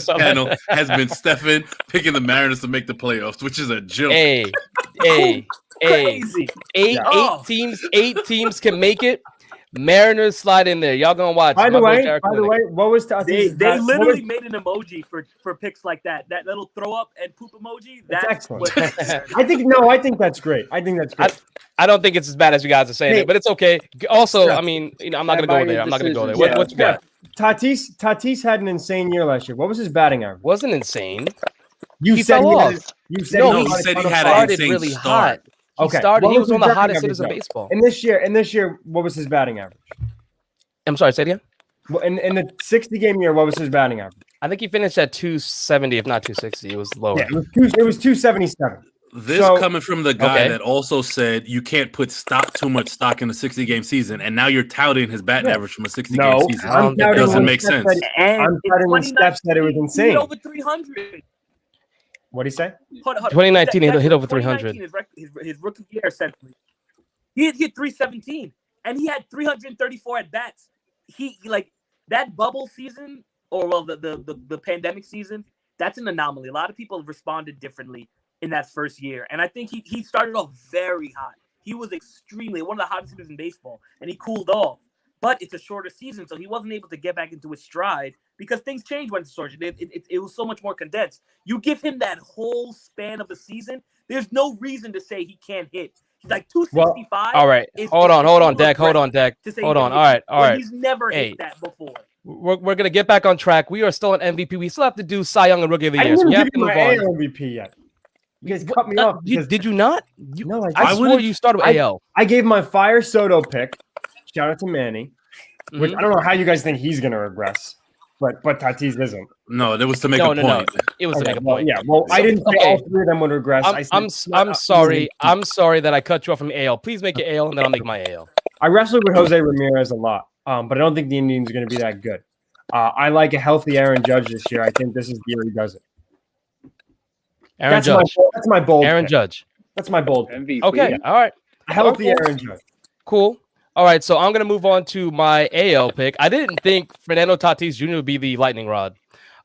channel has been Stefan picking the Mariners to make the playoffs, which is a joke. Crazy. Eight teams can make it. Mariners slide in there. Y'all gonna watch. By the way, what was Tatis? They literally made an emoji for picks like that. That little throw up and poop emoji. That's excellent. I think that's great. I don't think it's as bad as you guys are saying it, but it's okay. Also, I mean, I'm not gonna go there. What you got? Tatis had an insane year last year. What was his batting average? Wasn't insane. He said he had an insane really start. Hot. He was one of the hottest hitters in baseball. And this year, what was his batting average? I'm sorry, say it again. Well, in the 60-game year, what was his batting average? I think he finished at 270, if not 260. It was lower. Yeah, it was 277. This coming from the guy that also said you can't put too much stock in a 60-game season, and now you're touting his batting average from a 60-game season. It doesn't make sense. I'm touting when Steph said it was insane. Over 300. What did he say? 2019, he hit over 300. His rookie year, essentially. He hit 317, and he had 334 at bats. He like that bubble season, or the pandemic season. That's an anomaly. A lot of people responded differently in that first year, and I think he started off very hot. He was extremely one of the hottest hitters in baseball, and he cooled off. But it's a shorter season, so he wasn't able to get back into his stride because things changed when it's short. It was so much more condensed. You give him that whole span of the season, there's no reason to say he can't hit. He's like 265. Well, all right, hold on, Deck. Hold on. All right. He's never hit that before. We're gonna get back on track. We are still an MVP. We still have to do Cy Young and Rookie of the Year. I didn't give you my AL MVP yet. You guys cut me off. Did you not? No, I swore you started with AL. I gave my Fire Soto pick. Shout out to Manny. Which I don't know how you guys think he's going to regress, but Tatis isn't. No, that was to make a point. No. It was to make a point. Yeah, well, I didn't say all three of them would regress. I'm sorry. I'm sorry that I cut you off from AL. Please make your AL, and then I'll make my AL. I wrestled with Jose Ramirez a lot, but I don't think the Indians are going to be that good. I like a healthy Aaron Judge this year. I think this is the year he does it. That's my bold. Aaron pick. Judge. That's my bold. MVP. Okay. All right. A healthy Aaron Judge. Cool. All right, so I'm going to move on to my AL pick. I didn't think Fernando Tatis Jr. would be the lightning rod.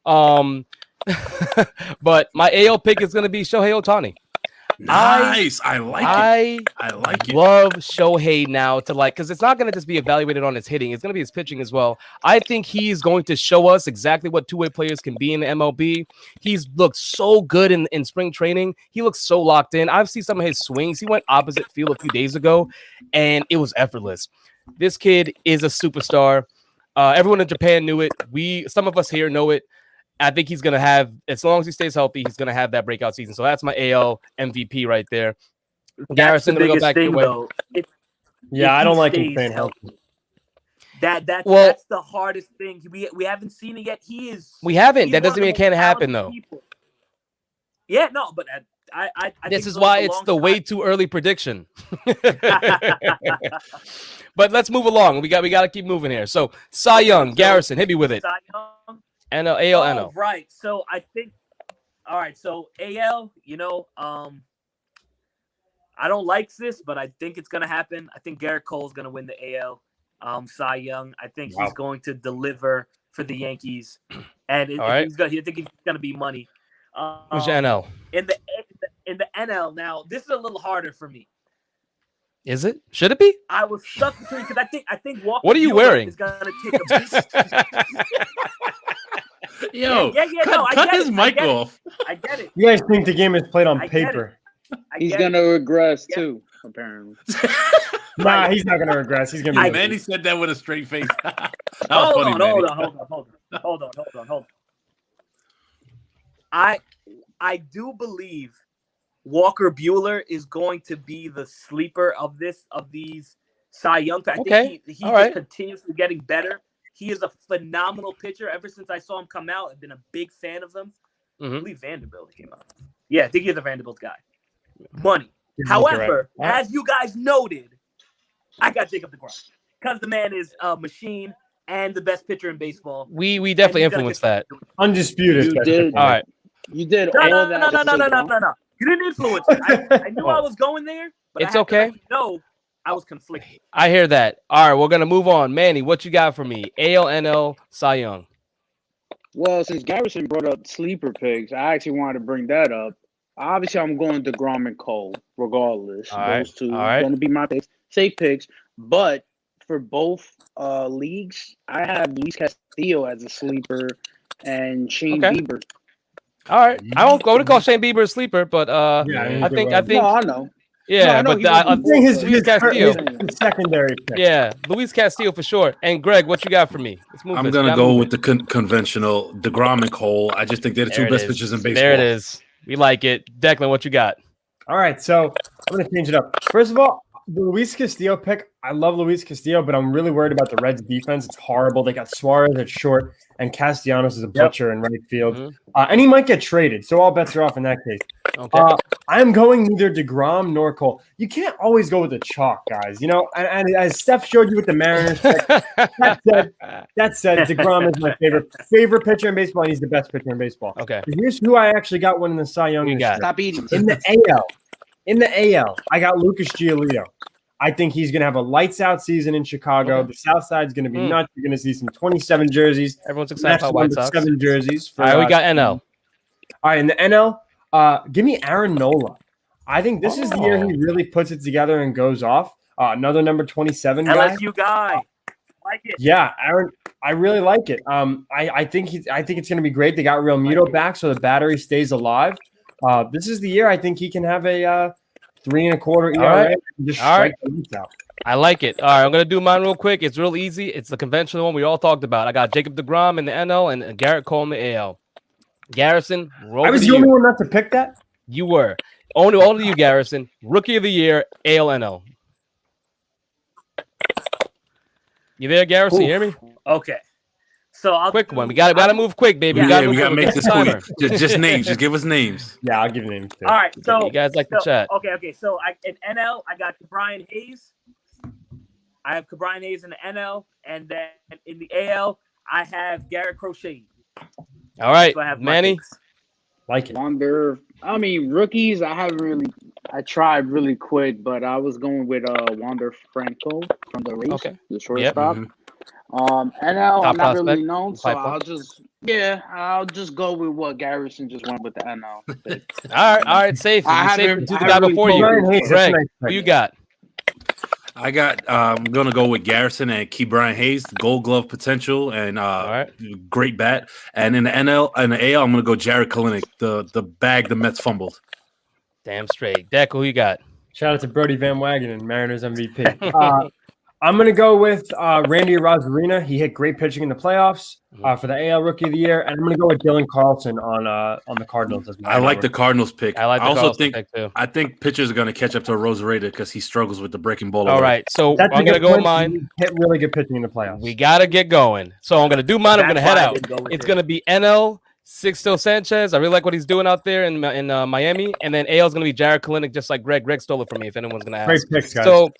But my AL pick is going to be Shohei Ohtani. Nice. I like it. I like it. love Shohei now to because it's not going to just be evaluated on his hitting. It's going to be his pitching as well. I think he's going to show us exactly what two-way players can be in the MLB. He's looked so good in spring training. He looks so locked in. I've seen some of his swings. He went opposite field a few days ago, and it was effortless. This kid is a superstar. Everyone in Japan knew it. Some of us here know it. I think he's going to have, as long as he stays healthy, he's going to have that breakout season. So that's my AL MVP right there. Garrison, going to go back to though. Yeah, I don't like him stays staying healthy. That's the hardest thing. We haven't seen it yet. We haven't. he's That one doesn't of mean it the most can't happen, though. talented people. Yeah, no, but I This think is he's why a it's long the way shot. too early prediction. But let's move along. We got to keep moving here. So Cy Young, Garrison, hit me with it. Cy Young. NL, AL, Oh, NL. right. So I think. All right. So AL, I don't like this, but I think it's gonna happen. I think Garrett Cole's gonna win the AL. Cy Young. I think he's going to deliver for the Yankees, and All right. I think he's gonna be money. Who's your NL? In the NL now, this is a little harder for me. Is it? Should it be? I was stuck between because I think Walker. What are you Buehler wearing? Is gonna take a beat. Yo, Yeah, no, I cut get his it, I mic get it. off. I get it. You guys think the game is played on I get it. paper? He's gonna regress too, apparently. Nah, he's not gonna regress. He's gonna be. Manny said that with a straight face. That was Hold funny, on. I do believe Walker Buehler is going to be the sleeper of these Cy Young. I think he's All right. continuously getting better. He is a phenomenal pitcher. Ever since I saw him come out, I've been a big fan of them. I believe Vanderbilt came out. Yeah, I think he's a Vanderbilt guy. Money. However, as you guys noted, I got Jacob DeGrom because the man is a machine and the best pitcher in baseball. We definitely influenced that. Undisputed. You did. All right. You did No. all that. No. You didn't influence me. I knew I was going there, but It's okay. No, I was conflicted. I hear that. All right, we're gonna move on. Manny, what you got for me? AL, NL, Cy Young. Well, since Garrison brought up sleeper picks, I actually wanted to bring that up. Obviously, I'm going DeGrom and Cole, regardless. All right. Those two All are right. going to be my picks, safe picks. But for both leagues, I have Luis Castillo as a sleeper and Shane Okay. Bieber. All right. I wouldn't call Shane Bieber a sleeper, but Yeah, I think No, I know. yeah, No, I know but he I was- think his Castillo. his secondary pick. Yeah, Luis Castillo for sure. And Greg, what you got for me? Let's move. I'm this. gonna Gotta go move with it. the conventional DeGrom and Cole. I just think they're the There two it best is. pitchers in baseball. There it is. We like it. Declan, what you got? All right, so I'm going to change it up. First of all, the Luis Castillo pick, I love Luis Castillo, but I'm really worried about the Reds' defense. It's horrible. They got Suarez at short, and Castellanos is a butcher in right field. Mhm. And he might get traded, so all bets are off in that case. Okay. I'm going neither DeGrom nor Cole. You can't always go with the chalk, guys. And as Steph showed you with the Mariners, that said, DeGrom is my favorite pitcher in baseball, and he's the best pitcher in baseball. Okay. Here's who I actually got winning the Cy Young You this got year. Stop eating. In the AL, I got Lucas Giolito. I think he's going to have a lights out season in Chicago. Okay. The South Side's going to be nuts. You're going to see some 27 jerseys. Everyone's excited about White Sox. 7 jerseys. For, All right, we got NL. All right, in the NL, give me Aaron Nola. I think this is the year he really puts it together and goes off. Another number 27 guy. LSU guy. Like it. Yeah, Aaron, I really like it. I think it's going to be great. They got Real Muto back, so the battery stays alive. This is the year I think he can have a 3.25 ERA. right. And just All strike the roots out. I like it. All right, I'm gonna do mine real quick. It's real easy. It's the conventional one we all talked about. I got Jacob DeGrom in the NL and Garrett Cole in the AL. Garrison, roll I was to the you. only one not to pick that. You were only you, Garrison. Rookie of the year, AL, NL. You there, Garrison? You hear me? Okay. So I'll Quick do- one. We gotta move quick, baby. Yeah, we gotta, we move gotta quick. make this Timer. quick. Just names. Just give us names. Yeah, I'll give you names too. All right. So You guys like the chat. Okay. So in NL, I got Brian Hayes. I have Brian Hayes in the NL, and then in the AL, I have Garrett Crochet. All right, So I have my Manny. picks. Like it. Rookies, I tried really quick, but I was going with Wander Franco from the Rays, Okay. the shortstop. NL, Top I'm not really prospect known, in so pipeline. I'll just go with what Garrison just went with the NL pick. All right, safe. I You safe haven't to the guy really before you. focused, Hayes, but- that's a Greg, nice who pick. you got? I got. I'm gonna go with Garrison and Key Brian Hayes, Gold Glove potential and right. great bat. And in the NL and the AL, I'm gonna go Jared Kalinick, the bag the Mets fumbled. Damn straight. Deck, who you got? Shout out to Brody Van Wagenen, Mariners MVP. I'm going to go with Randy Rosarina. He hit great pitching in the playoffs for the AL Rookie of the Year. And I'm going to go with Dylan Carlson on the Cardinals as my I like the Cardinals pick. I like the also Carlson think pick too. I think pitchers are gonna catch up to Rosarita because he struggles with the breaking ball. All away. right, so That's I'm a gonna good go with point. mine. He hit really good pitching in the playoffs. We gotta get going. So I'm gonna do mine. I'm That's gonna head why I out. didn't go with It's it. gonna be NL Sixto Sanchez. I really like what he's doing out there in Miami. And then AL is gonna be Jared Kalinick, just like Greg. Greg stole it from me. If anyone's gonna ask. Great picks, guys. So,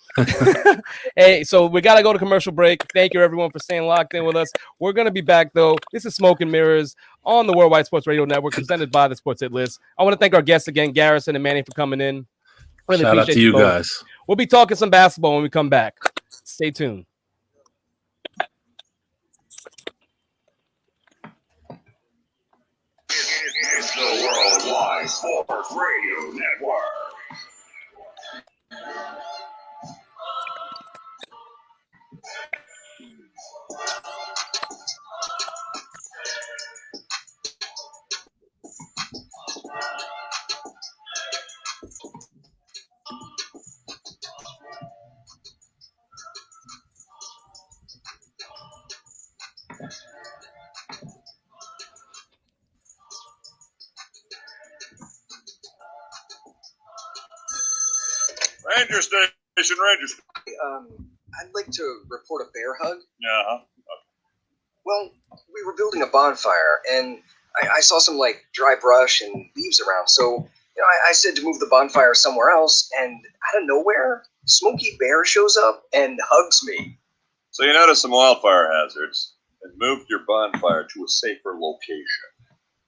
hey, so we gotta go to commercial break. Thank you everyone for staying locked in with us. We're gonna be back though. This is Smoke and Mirrors on the Worldwide Sports Radio Network, presented by the Sports Hit List. I want to thank our guests again, Garrison and Manny, for coming in. Really Shout out appreciate to you both. guys. We'll be talking some basketball when we come back. Stay tuned. It's the Worldwide Sports Radio Network. Ranger Station, Ranger Station. I'd like to report a bear hug. Uh-huh. Well, we were building a bonfire, and I saw some like dry brush and leaves around. So, I said to move the bonfire somewhere else, and out of nowhere, Smokey Bear shows up and hugs me. So you noticed some wildfire hazards and moved your bonfire to a safer location.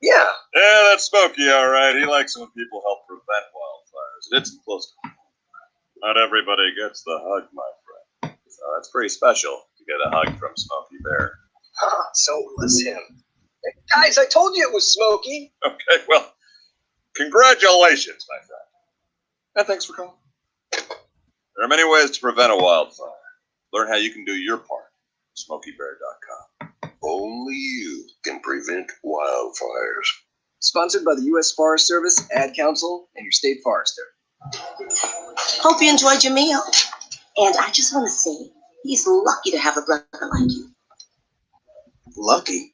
Yeah, Yeah, that's Smokey, all right. He likes it when people help prevent wildfires. It hits him close to home. Not everybody gets the hug, my friend. So that's pretty special to get a hug from Smokey Bear. so it was him. Hey, guys, I told you it was Smokey. Okay, well, congratulations, my friend. And thanks for calling. There are many ways to prevent a wildfire. Learn how you can do your part. SmokeyBear.com. Only you can prevent wildfires. Sponsored by the U.S. Forest Service, Ad Council, and your state forester. Hope you enjoyed your meal. And I just want to say, he's lucky to have a brother like you. Lucky?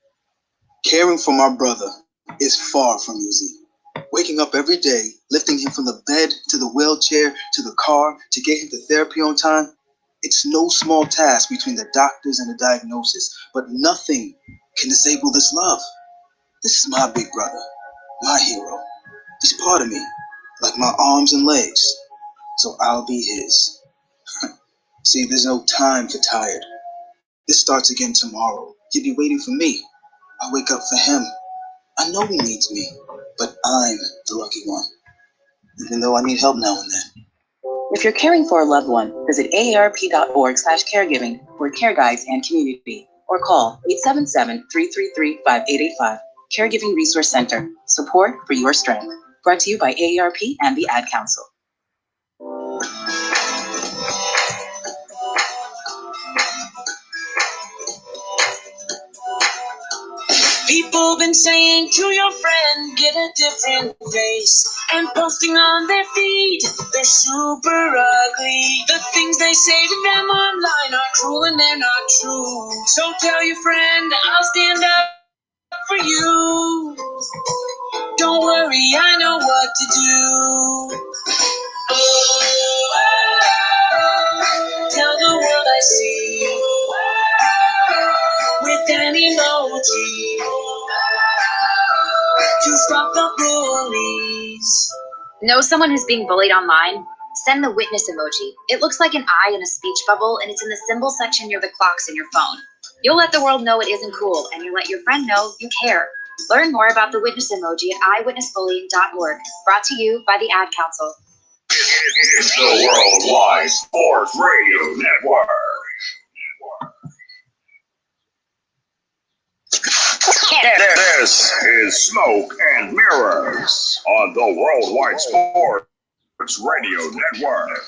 Caring for my brother is far from easy. Waking up every day, lifting him from the bed to the wheelchair to the car to get him to therapy on time, it's no small task between the doctors and the diagnosis, but nothing can disable this love. This is my big brother, my hero. He's part of me, like my arms and legs, so I'll be his. See, there's no time for tired. This starts again tomorrow. He'll be waiting for me. I'll wake up for him. I know he needs me, but I'm the lucky one, even though I need help now and then. If you're caring for a loved one, visit aarp.org/caregiving for care guides and community, or call 877-333-5885. Caregiving Resource Center. Support for your strength. Brought to you by AARP and the Ad Council. People been saying to your friend, get a different face. And posting on their feed, they're super ugly. The things they say to them online are cruel and they're not true. So tell your friend, I'll stand up for you. Don't worry, I know what to do. Tell the world I see you with an emoji to stop the bullies. Know someone who's being bullied online? Send the witness emoji. It looks like an eye in a speech bubble, and it's in the symbol section near the clocks in your phone. You'll let the world know it isn't cool, and you let your friend know you care. Learn more about the witness emoji at eyewitnessbullying.org. Brought to you by the Ad Council. It's the Worldwide Sports Radio Network. This is Smoke and Mirrors on the Worldwide Sports Radio Network.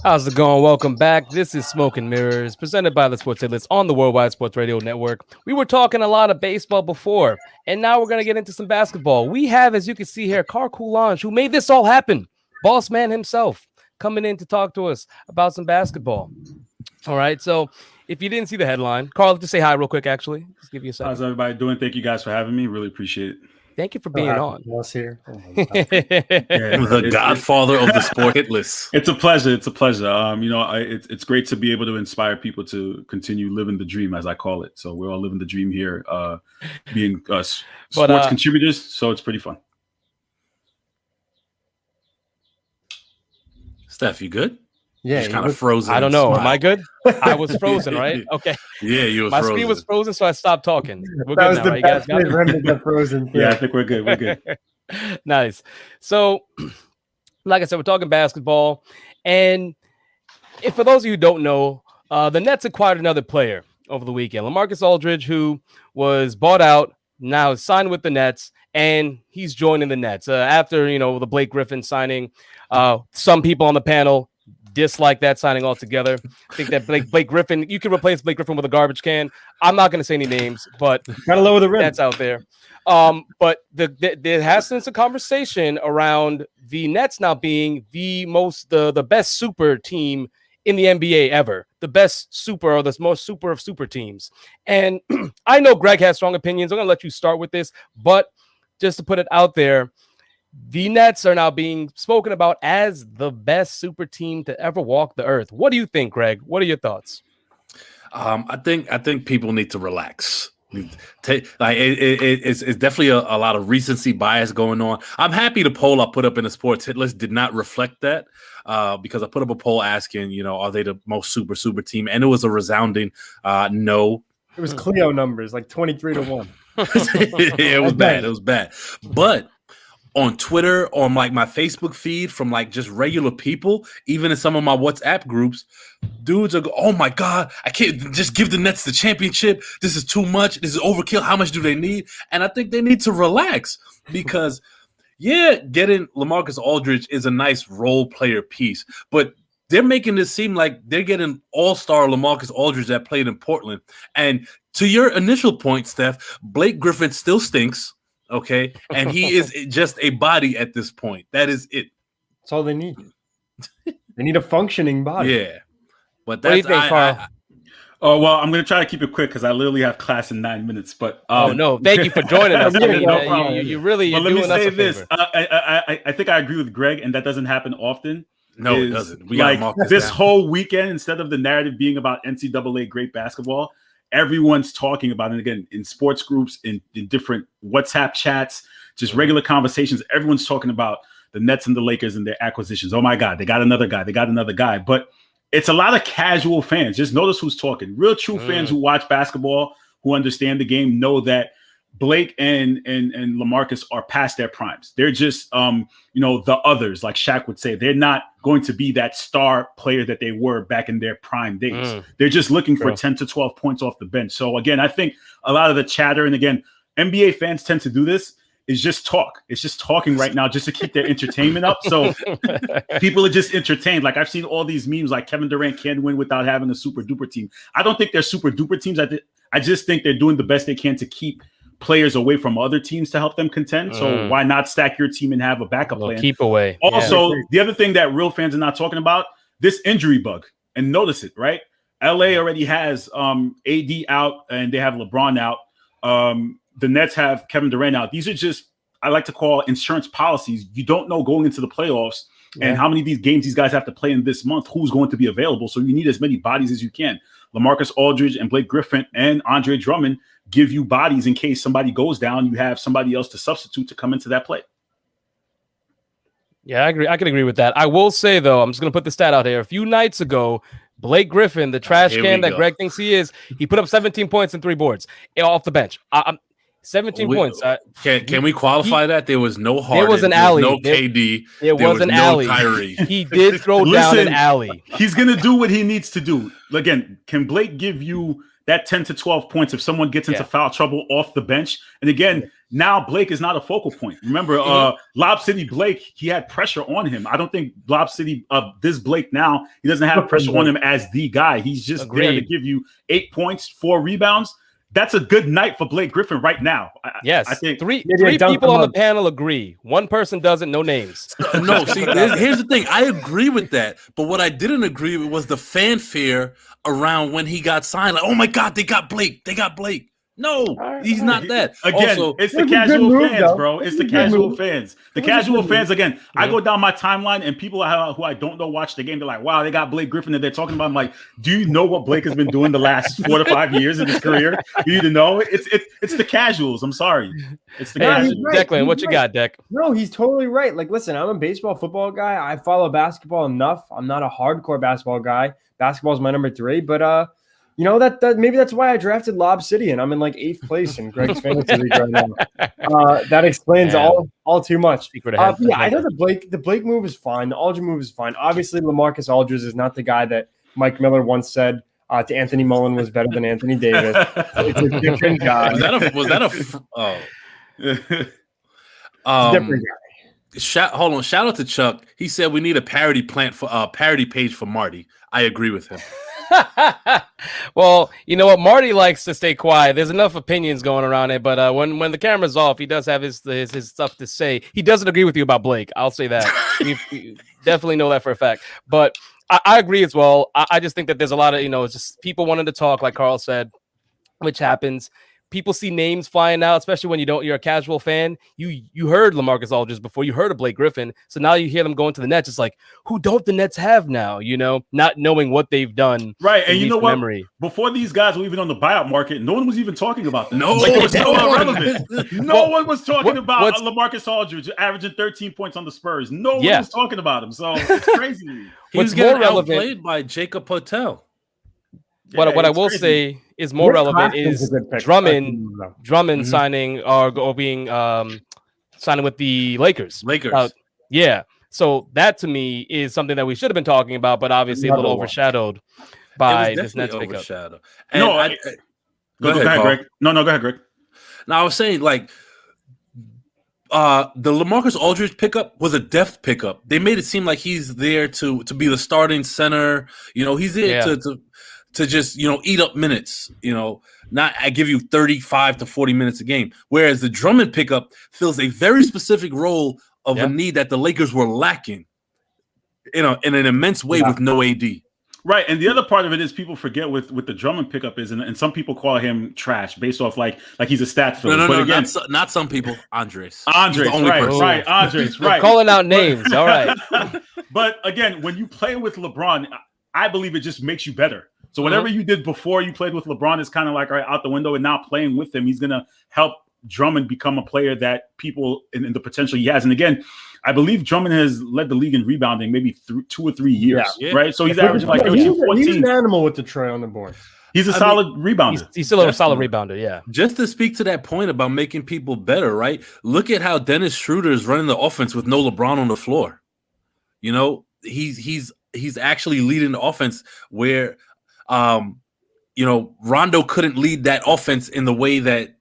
How's it going? Welcome back. This is Smoke and Mirrors, presented by the Sports Atlas on the Worldwide Sports Radio Network. We were talking a lot of baseball before, and now we're going to get into some basketball. We have, as you can see here, Carl Coulange, who made this all happen. Boss man himself coming in to talk to us about some basketball. All right, so if you didn't see the headline, Carl, just say hi real quick, actually. Just give you a second. How's everybody doing? Thank you guys for having me. Really appreciate it. Thank you for being on. Us here. The godfather of the sport hit list. It's a pleasure. It's a pleasure. It's great to be able to inspire people to continue living the dream, as I call it. So we're all living the dream here, being sports contributors. So it's pretty fun. Steph, you good? Yeah, kind of frozen. I don't know. Am I good? I was frozen, right? Okay. Yeah, you were My frozen. screen was frozen, so I stopped talking. We're That good was now, the right? You guys best got way me? Brendan got frozen. Yeah, I think we're good. We're good. Nice. So, like I said, we're talking basketball. And if for those of you who don't know, the Nets acquired another player over the weekend. LaMarcus Aldridge, who was bought out, now is signed with the Nets, and he's joining the Nets. After, the Blake Griffin signing, some people on the panel dislike that signing altogether. I think that Blake Griffin, you can replace Blake Griffin with a garbage can. I'm not going to say any names, but Gotta lower the rim. that's out there. But there has been some conversation around the Nets now being the best super team in the NBA ever, the best super or the most super of super teams. And I know Greg has strong opinions. I'm going to let you start with this, but just to put it out there, the Nets are now being spoken about as the best super team to ever walk the earth. What do you think, Greg? What are your thoughts? I think people need to relax. It's definitely a lot of recency bias going on. I'm happy the poll I put up in the sports hit list did not reflect that because I put up a poll asking, are they the most super team? And it was a resounding no. It was Cleo numbers, like 23-1. It was bad. It was bad. But on Twitter, on like my Facebook feed from like just regular people, even in some of my WhatsApp groups, dudes are oh my God, I can't just give the Nets the championship. This is too much. This is overkill. How much do they need? And I think they need to relax because getting LaMarcus Aldridge is a nice role player piece, but they're making this seem like they're getting all-star LaMarcus Aldridge that played in Portland. And to your initial point, Steph, Blake Griffin still stinks. Okay, and he is just a body at this point. That is it. That's all they need. They need a functioning body. Yeah, but What do you think, Carl? Well, I'm going to try to keep it quick because I literally have class in 9 minutes. But no, thank you for joining us. Yeah, no problem. You really, But you're let me doing us say a this: favor. I think I agree with Greg, and that doesn't happen often. No, it doesn't. We gotta mark this down. whole weekend, instead of the narrative being about NCAA great basketball, everyone's talking about it again in sports groups, in different WhatsApp chats, just regular conversations. Everyone's talking about the Nets and the Lakers and their acquisitions. Oh my God, they got another guy. They got another guy. But it's a lot of casual fans. Just notice who's talking. Real true fans who watch basketball, who understand the game, know that Blake and LaMarcus are past their primes. They're just, the others, like Shaq would say. They're not going to be that star player that they were back in their prime days. They're just looking for 10 to 12 points off the bench. So, again, I think a lot of the chatter, and again, NBA fans tend to do this, is just talk. It's just talking right now just to keep their entertainment up. So people are just entertained. Like I've seen all these memes like Kevin Durant can't win without having a super duper team. I don't think they're super duper teams. I just think they're doing the best they can to keep players away from other teams to help them contend. So why not stack your team and have a backup plan? Keep away. Also, the other thing that real fans are not talking about, this injury bug. And notice it, right? LA already has AD out and they have LeBron out. The Nets have Kevin Durant out. These are just, I like to call insurance policies. You don't know going into the playoffs and how many of these games these guys have to play in this month, who's going to be available. So you need as many bodies as you can. LaMarcus Aldridge and Blake Griffin and Andre Drummond give you bodies in case somebody goes down. You have somebody else to substitute to come into that play. Yeah, I agree. I can agree with that. I will say though, I'm just gonna put the stat out here. A few nights ago, Blake Griffin, the trash Here can we that go. Greg thinks he is, he put up 17 points and 3 boards off the bench. 17 points. Can we qualify that? There was no Harden. There was an there alley. no KD. There was an alley. Kyrie. He did throw down an alley. He's gonna do what he needs to do. Again, can Blake give you that 10 to 12 points if someone gets into foul trouble off the bench? And again, now Blake is not a focal point. Remember, Lob City Blake, he had pressure on him. I don't think Lob City, this Blake now, he doesn't have pressure on him as the guy. He's just there to give you 8 points, 4 rebounds. That's a good night for Blake Griffin right now. Yes, I think three people on the panel agree. One person doesn't. No names. No, see, here's the thing. I agree with that, but what I didn't agree with was the fanfare around when he got signed. Like, oh my God, they got Blake. They got Blake. No, he's not that. Again, Also, it's the casual fans, bro. It's the casual fans. The casual fans, again, I go down my timeline and people who I don't know watch the game. They're like, wow, they got Blake Griffin that they're talking about. I'm like, do you know what Blake has been doing the last 4 to 5 years of his career? You need to know. It's the casuals. I'm sorry. It's the casuals. Declan, what you got, Deck? No, he's totally right. Like, listen, I'm a baseball, football guy. I follow basketball enough. I'm not a hardcore basketball guy. Basketball is my number 3, but you know that maybe that's why I drafted Lob City and I'm in like 8th place in Greg's fantasy league right now. That explains all too much. Yeah, I know the Blake move is fine. The Aldridge move is fine. Obviously, LaMarcus Aldridge is not the guy that Mike Miller once said to Anthony Mullen was better than Anthony Davis. It's a different guy. Was that a different guy. Hold on. Shout out to Chuck. He said we need a parody page for Marty. I agree with him. Well, you know what? Marty likes to stay quiet. There's enough opinions going around it, but when the camera's off, he does have his stuff to say. He doesn't agree with you about Blake. I'll say that. we definitely know that for a fact. But I agree as well. I just think that there's a lot of, just people wanting to talk, like Carl said, which happens. People see names flying out, especially when you're a casual fan. You heard LaMarcus Aldridge before, you heard of Blake Griffin. So now you hear them going to the Nets. It's like, who don't the Nets have now? Not knowing what they've done. Right. And you know what? Memory. Before these guys were even on the buyout market, no one was even talking about them. No, it was so irrelevant. No one was talking about LaMarcus Aldridge averaging 13 points on the Spurs. No one was talking about him. So it's crazy. He was getting outplayed by Jacob Patel. What I will say is more relevant is Drummond signing or being signing with the Lakers. Yeah. So that to me is something that we should have been talking about, but obviously a little overshadowed by this Nets pickup. Go ahead, Greg. No, go ahead, Greg. Now I was saying the LaMarcus Aldridge pickup was a depth pickup. They made it seem like he's there to be the starting center. He's there to just, eat up minutes, not I give you 35 to 40 minutes a game. Whereas the Drummond pickup fills a very specific role of a need that the Lakers were lacking, in an immense way with no AD. Right. And the other part of it is people forget with the Drummond pickup is, and some people call him trash based off like he's a stat filler. No, but again, not some people. Andres, right. Andres, right. Calling out names. All right. But again, when you play with LeBron, I believe it just makes you better. So whatever you did before you played with LeBron is kind of like right out the window. And now playing with him, he's going to help Drummond become a player that people in the potential he has. And again, I believe Drummond has led the league in rebounding maybe 2 or 3 years, right? So he's averaging like 13, 14. He's an animal with the tray on the board. He's a solid rebounder. He's still a solid rebounder, yeah. Just to speak to that point about making people better, right? Look at how Dennis Schroeder is running the offense with no LeBron on the floor. He's actually leading the offense where Rondo couldn't lead that offense in the way that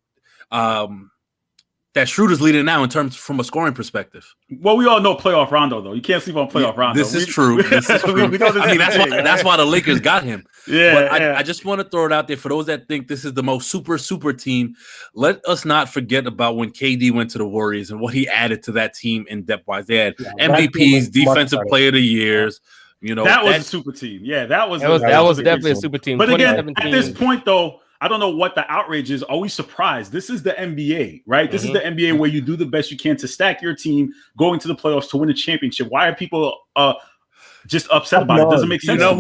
that Schroeder's leading now in terms from a scoring perspective. Well, we all know playoff Rondo, though. You can't sleep on playoff Rondo. This is true. That's why the Lakers got him. I just want to throw it out there for those that think this is the most super team. Let us not forget about when KD went to the Warriors and what he added to that team in depth-wise. They had MVPs, Defensive Player of the Years. That was a super team. Yeah, that was definitely a super team. But again, at this point, though, I don't know what the outrage is. Are we surprised? This is the NBA, right? This is the NBA where you do the best you can to stack your team, going to the playoffs to win a championship. Why are people just upset about it? It doesn't make sense. You know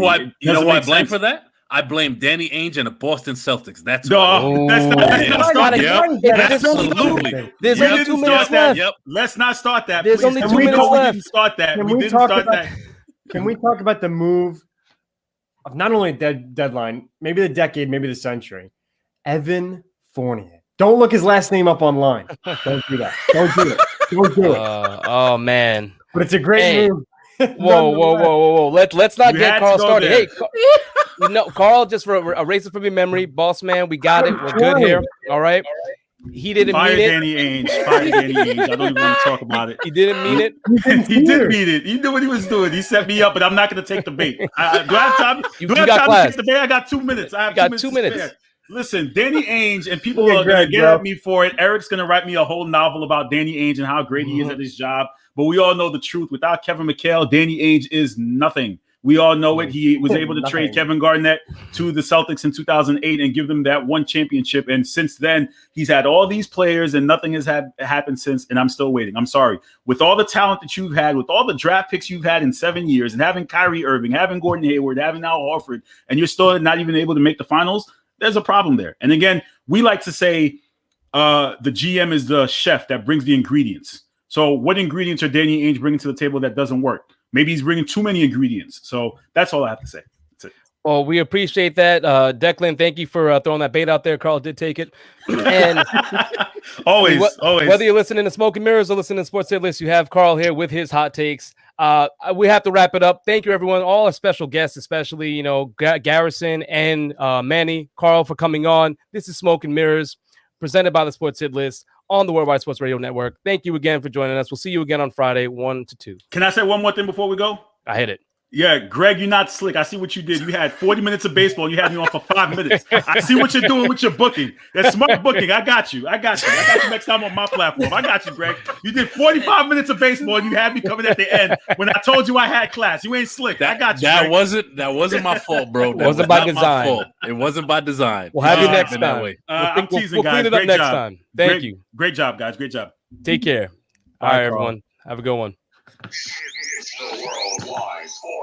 who I blame for that? I blame Danny Ainge and the Boston Celtics. That's No, why. let's not start that. Yep. There's Absolutely. There's We only didn't 2 start minutes that. left. Yep. Let's not start that. There's please. only 2 We minutes know we left. didn't start that. Can We we didn't talk start about? that. Can we talk about the move of not only deadline, maybe the decade, maybe the century? Evan Fournier. Don't look his last name up online. Don't do that. Don't do it. Don't do it. Oh man. But it's a great Hey. move. Whoa. Let's not You had get to Carl go started. there. Hey, Carl, just erase it from your memory. Boss man, we got it. We're good here. All right. He didn't Fire mean it. Danny Ainge. Fire Danny Ainge. I don't even want to talk about it. He didn't mean it. He did mean it. He knew what he was doing. He set me up, but I'm not going to take the bait. Do I have time? You Do I have got time class. to take the bait? I got 2 minutes. I have got 2 2 minutes. minutes. Listen, Danny Ainge, and people Yeah, are going to Greg, get bro. at me for it. Eric's going to write me a whole novel about Danny Ainge and how great he is at his job. But we all know the truth. Without Kevin McHale, Danny Ainge is nothing. We all know it. He was able to trade Kevin Garnett to the Celtics in 2008 and give them that one championship. And since then, he's had all these players and nothing has happened since. And I'm still waiting. I'm sorry. With all the talent that you've had, with all the draft picks you've had in 7 years, and having Kyrie Irving, having Gordon Hayward, having Al Horford, and you're still not even able to make the finals, there's a problem there. And again, we like to say the GM is the chef that brings the ingredients. So what ingredients are Danny Ainge bringing to the table that doesn't work? Maybe he's bringing too many ingredients. So that's all I have to say. That's it. Well, we appreciate that. Declan, thank you for throwing that bait out there. Carl did take it. And always. Whether you're listening to Smoke and Mirrors or listening to Sports Hit List, you have Carl here with his hot takes. We have to wrap it up. Thank you, everyone. All our special guests, especially, Garrison and Manny, Carl, for coming on. This is Smoke and Mirrors, presented by the Sports Hit List on the Worldwide Sports Radio Network. Thank you again for joining us. We'll see you again on Friday, 1 to 2. Can I say one more thing before we go? I hit it. Yeah, Greg, you're not slick. I see what you did. You had 40 minutes of baseball. And you had me on for 5 minutes. I see what you're doing with your booking. That's smart booking. I got you. I got you next time on my platform. I got you, Greg. You did 45 minutes of baseball and you had me coming at the end when I told you I had class. You ain't slick. I got you. That wasn't my fault, bro. That wasn't by not my design. fault. It wasn't by design. We'll have you next been that time. way. I'm teasing, we'll guys. clean it up Great next job. time. Thank you. Great job, guys. Great job. Take care. All right, everyone. Have a good one. It's the Worldwide Sports